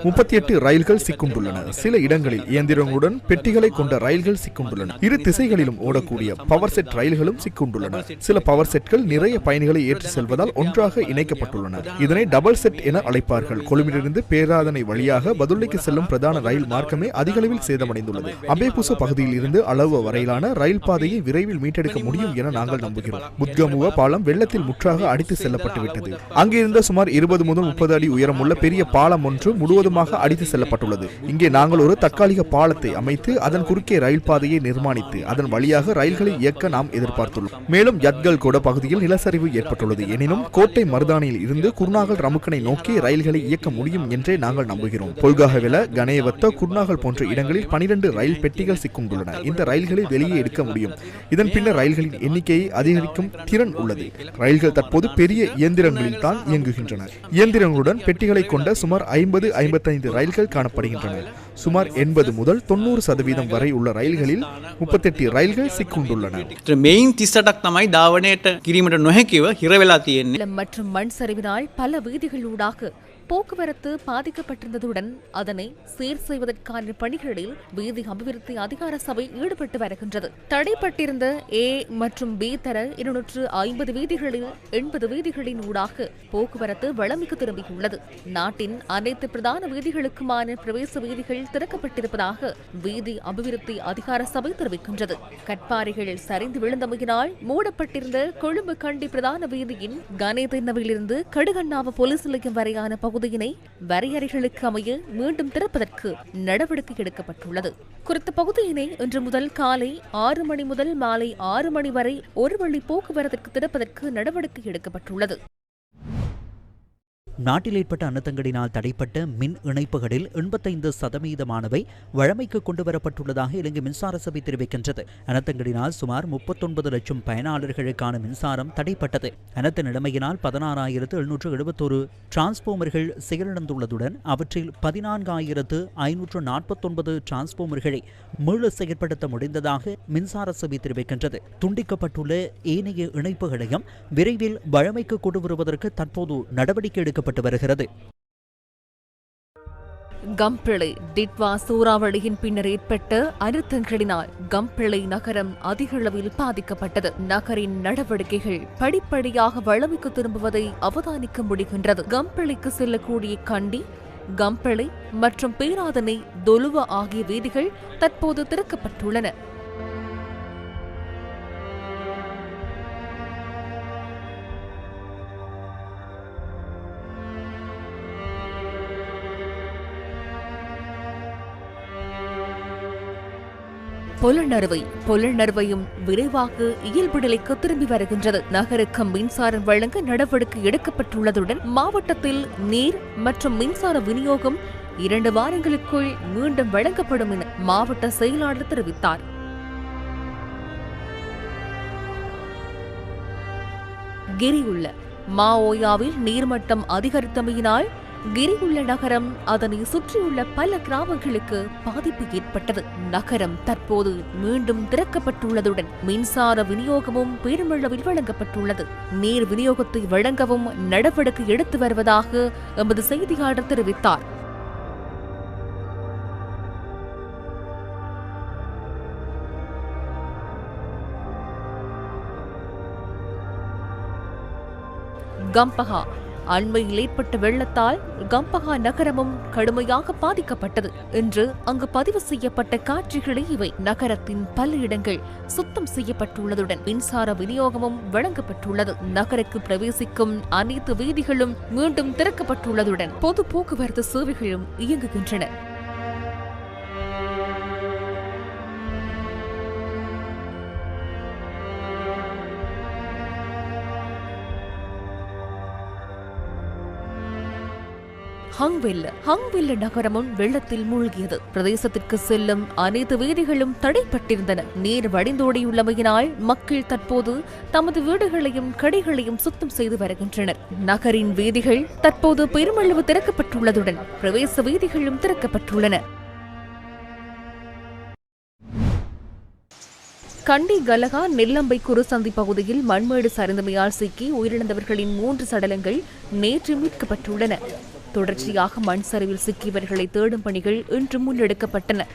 38 ரயில்கள் சிக்குண்டுள்ளன. சில இடங்களில் இயந்திரங்களுடன் பெட்டிகளை கொண்ட ரயில்கள் சிக்குண்டுள்ளன. இரு திசைகளிலும் ஓடக்கூடிய பவர் செட் ரயில்களும் சிக்குண்டுள்ளன. சில பவர் செட்கள் நிறைய பயணிகளை ஏற்றி செல்வதால் ஒன்றாக இணைக்கப்பட்டுள்ளன. இதனை டபுள் செட் என அழைப்பார்கள். கொழும்பிலிருந்து பேராதனை வழியாக பதுளைக்கு செல்லும் பிரதான ரயில் மார்க்கமே அதிக அளவில் சேதமடைந்துள்ளது. அம்பேபுச பகுதியில் இருந்து அளவு வரையிலான ரயில் பாதையை விரைவில் மீட்டெடுக்க முடியும் என நாங்கள் நம்புகிறோம். புத்கமுவ பாலம் வெள்ளத்தில் முற்றாக அடித்து செல்லப்பட்டுவிட்டது. அங்கிருந்த சுமார் 20 முதல் 30 அடி உயரமுள்ள பெரிய பாலம் ஒன்று முழுவதுமாக அடித்து செல்லப்பட்டுள்ளது. இங்கே நாங்கள் ஒரு தற்காலிக பாலத்தை அமைத்து அதன் குறுக்கே ரயில் பாதையை நிர்மாணித்து அதன் வழியாக ரயில்களை இயக்க நாம் எதிர்பார்த்துள்ளோம். மேலும் யத்கல் கூட பகுதியில் நிலச்சரிவு ஏற்பட்டுள்ளது. எனினும் கோட்டை மருதானியில் இருந்து குருநாகல் ரமுக்கனை நோக்கி ரயில்களை இயக்க முடியும் என்றே நாங்கள் நம்புகிறோம். பொல்காகவெல, கணேவத்த, குருநாகல் போன்ற இடங்களில் 12 ரயில் பெட்டிகள் சிக்குண்டுள்ளன. இந்த ரயில்களை வெளியே எடுக்க முடியும். இதன் பின்னர் ரயில்களின் எண்ணிக்கையை அதிகரிக்கும் திறன் உள்ளது. ரயில்கள் தற்போது பெரிய இயந்திரங்களில் தான் இயங்குகின்றன. இயந்திரங்களுடன் பெட்டிகளை கொண்ட சுமார் 50-55 ரயில்கள் காணப்படுகின்றன. சுமார் 80 முதல் 90% வரை உள்ள ரயில்களில் 38 ரயில்கள் சிக்குண்டுள்ளன. மற்றும் மண் சரிவினால் பல வீதிகளூடாக போக்குவரத்து பாதிக்கப்பட்டிருந்ததுடன் அதனை சீர் செய்வதற்கான பணிகளில் வீதி அபிவிருத்தி அதிகார சபை ஈடுபட்டு வருகின்றது. தடைப்பட்டிருந்த A மற்றும் B தர 250 வீதிகளில் 80 வீதிகளின் ஊடாக போக்குவரத்து வளமைக்கு திரும்பியுள்ளது. நாட்டின் அனைத்து பிரதான வீதிகளுக்குமான பிரவேச வீதிகள் திறக்கப்பட்டிருப்பதாக வீதி அபிவிருத்தி அதிகார சபை தெரிவிக்கின்றது. கட்பாறைகள் சரிந்து விழுந்தமையினால் மூடப்பட்டிருந்த கொழும்பு கண்டி பிரதான வீதியின் கனேதென்னவிலிருந்து கடுகண்ணாவ போலீஸ் நிலையம் வரையான பகுதியினை வரையறைகளுக்கு அமைய மீண்டும் திறப்பதற்கு நடவடிக்கை எடுக்கப்பட்டுள்ளது. குறித்த பகுதியினை இன்று முதல் காலை 6 மணி முதல் மாலை 6 மணி வரை ஒரு வழி போக்குவரத்திற்கு திறப்பதற்கு நடவடிக்கை எடுக்கப்பட்டுள்ளது. நாட்டில் ஏற்பட்ட அனர்த்தங்களினால் தடைப்பட்ட மின் இணைப்புகளில் 85% வழமைக்கு கொண்டுவரப்பட்டுள்ளதாக இலங்கை மின்சார சபை தெரிவிக்கின்றது. அனர்த்தங்களினால் சுமார் 39 லட்சம் பயனாளர்களுக்கான மின்சாரம் தடைப்பட்டது. அனர்த்த நிலைமையினால் 16,771 டிரான்ஸ்போமர்கள் செயலிழந்துள்ளதுடன் அவற்றில் 14,549 டிரான்ஸ்போமர்களை மீள செயற்படுத்த முடிந்ததாக மின்சார சபை தெரிவிக்கின்றது. துண்டிக்கப்பட்டுள்ள ஏனைய இணைப்புகளையும் விரைவில் வழமைக்கு கொண்டு வருவதற்கு தற்போது நடவடிக்கை எடுக்கப்பட்டு வருகிறது. கம்பிளை டிட்வா சூறாவளியின் பின்னர் ஏற்பட்ட அனர்த்தங்களினால் கம்பிளை நகரம் அதிகளவில் பாதிக்கப்பட்டது. நகரின் நடவடிக்கைகள் படிப்படியாக வளமைக்கு திரும்புவதை அவதானிக்க முடிகின்றது. கம்பிளைக்கு செல்லக்கூடிய கண்டி, கம்பிளை மற்றும் பேராதனை, தொலுவ ஆகிய வீதிகள் தற்போது திறக்கப்பட்டுள்ளன. புலனறுவையும் விரைவாக இயல்பு நிலைக்கு திரும்பி வருகின்றது. நகருக்கு மின்சாரம் வழங்க நடவடிக்கை எடுக்கப்பட்டுள்ளதுடன் மாவட்டத்தில் நீர் மற்றும் மின்சார விநியோகம் 2 வாரங்களுக்குள் மீண்டும் வழங்கப்படும் என மாவட்ட செயலாளர் தெரிவித்தார். கிரியுள்ள மாஓயாவில் நீர்மட்டம் அதிகரித்தமையினால் கிரியுள்ள நகரம் அதனை சுற்றியுள்ள பல கிராமங்களுக்கு பாதிப்பு ஏற்பட்டது. நகரம் தற்போது மீண்டும் திறக்கப்பட்டுள்ளதுடன் மின்சார விநியோகமும் பெருமளவில் வழங்கப்பட்டுள்ளது. நீர் விநியோகத்தை வழங்கவும் நடவடிக்கை எடுத்து வருவதாக எமது செய்தியாளர் தெரிவித்தார். கம்பஹா அண்மையில் ஏற்பட்ட வெள்ளத்தால் கம்பஹா நகரமும் கடுமையாக பாதிக்கப்பட்டது. இன்று அங்கு பதிவு செய்யப்பட்ட காட்சிகளே இவை. நகரத்தின் பல இடங்கள் சுத்தம் செய்யப்பட்டுள்ளதுடன் மின்சார விநியோகமும் வழங்கப்பட்டுள்ளது. நகருக்கு பிரவேசிக்கும் அனைத்து வீதிகளும் மீண்டும் திறக்கப்பட்டுள்ளதுடன் பொது போக்குவரத்து சேவைகளும் இயங்குகின்றன. ஹங்வெல்ல நகரமும் வெள்ளத்தில் மூழ்கியது. பிரதேசத்திற்கு செல்லும் அனைத்து வீதிகளும் தடைப்பட்டிருந்தன. நீர் வடிந்தோடியுள்ளமையினால் மக்கள் தற்போது தமது வீடுகளையும் கடைகளையும் சுத்தம் செய்து வருகின்றனர். நகரின் வீதிகள் தற்போது பெருமளவு திறக்கப்பட்டுள்ளதுடன் பிரவேச வீதிகளும் திறக்கப்பட்டுள்ளன. கண்டி கலகா நெல்லம்பை குருசந்தி பகுதியில் மண்மேடு சரிந்தமையால் சிக்கி உயிரிழந்தவர்களின் 3 சடலங்கள் நேற்று மீட்கப்பட்டுள்ளன. தொடர்ச்சியாக மண் சரிவில் சிக்கியவர்களை தேடும் பணிகள் இன்று முன்னெடுக்கப்பட்டன.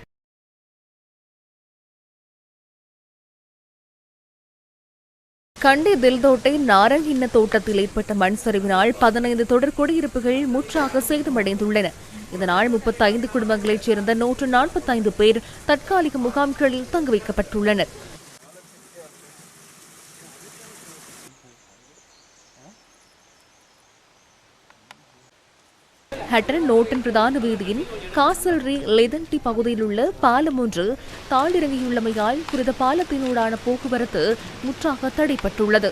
கண்டி தில்தோட்டை நாரங்கிண்ண தோட்டத்தில் ஏற்பட்ட மண் சரிவினால் 15 தொடர் குடியிருப்புகள் முற்றாக சேதமடைந்துள்ளன. இதனால் 35 குடும்பங்களைச் சேர்ந்த 145 பேர் தற்காலிக முகாம்களில் தங்க வைக்கப்பட்டுள்ளனர். ஹட்டன் நோட்டன் பிரதான வீதியின் காசல்ரி லெதன்டி பகுதியில் உள்ள பாலம் ஒன்று தாழிறங்கியுள்ளமையால் குறித்த பாலத்தினூடான போக்குவரத்து முற்றாக தடைப்பட்டுள்ளது.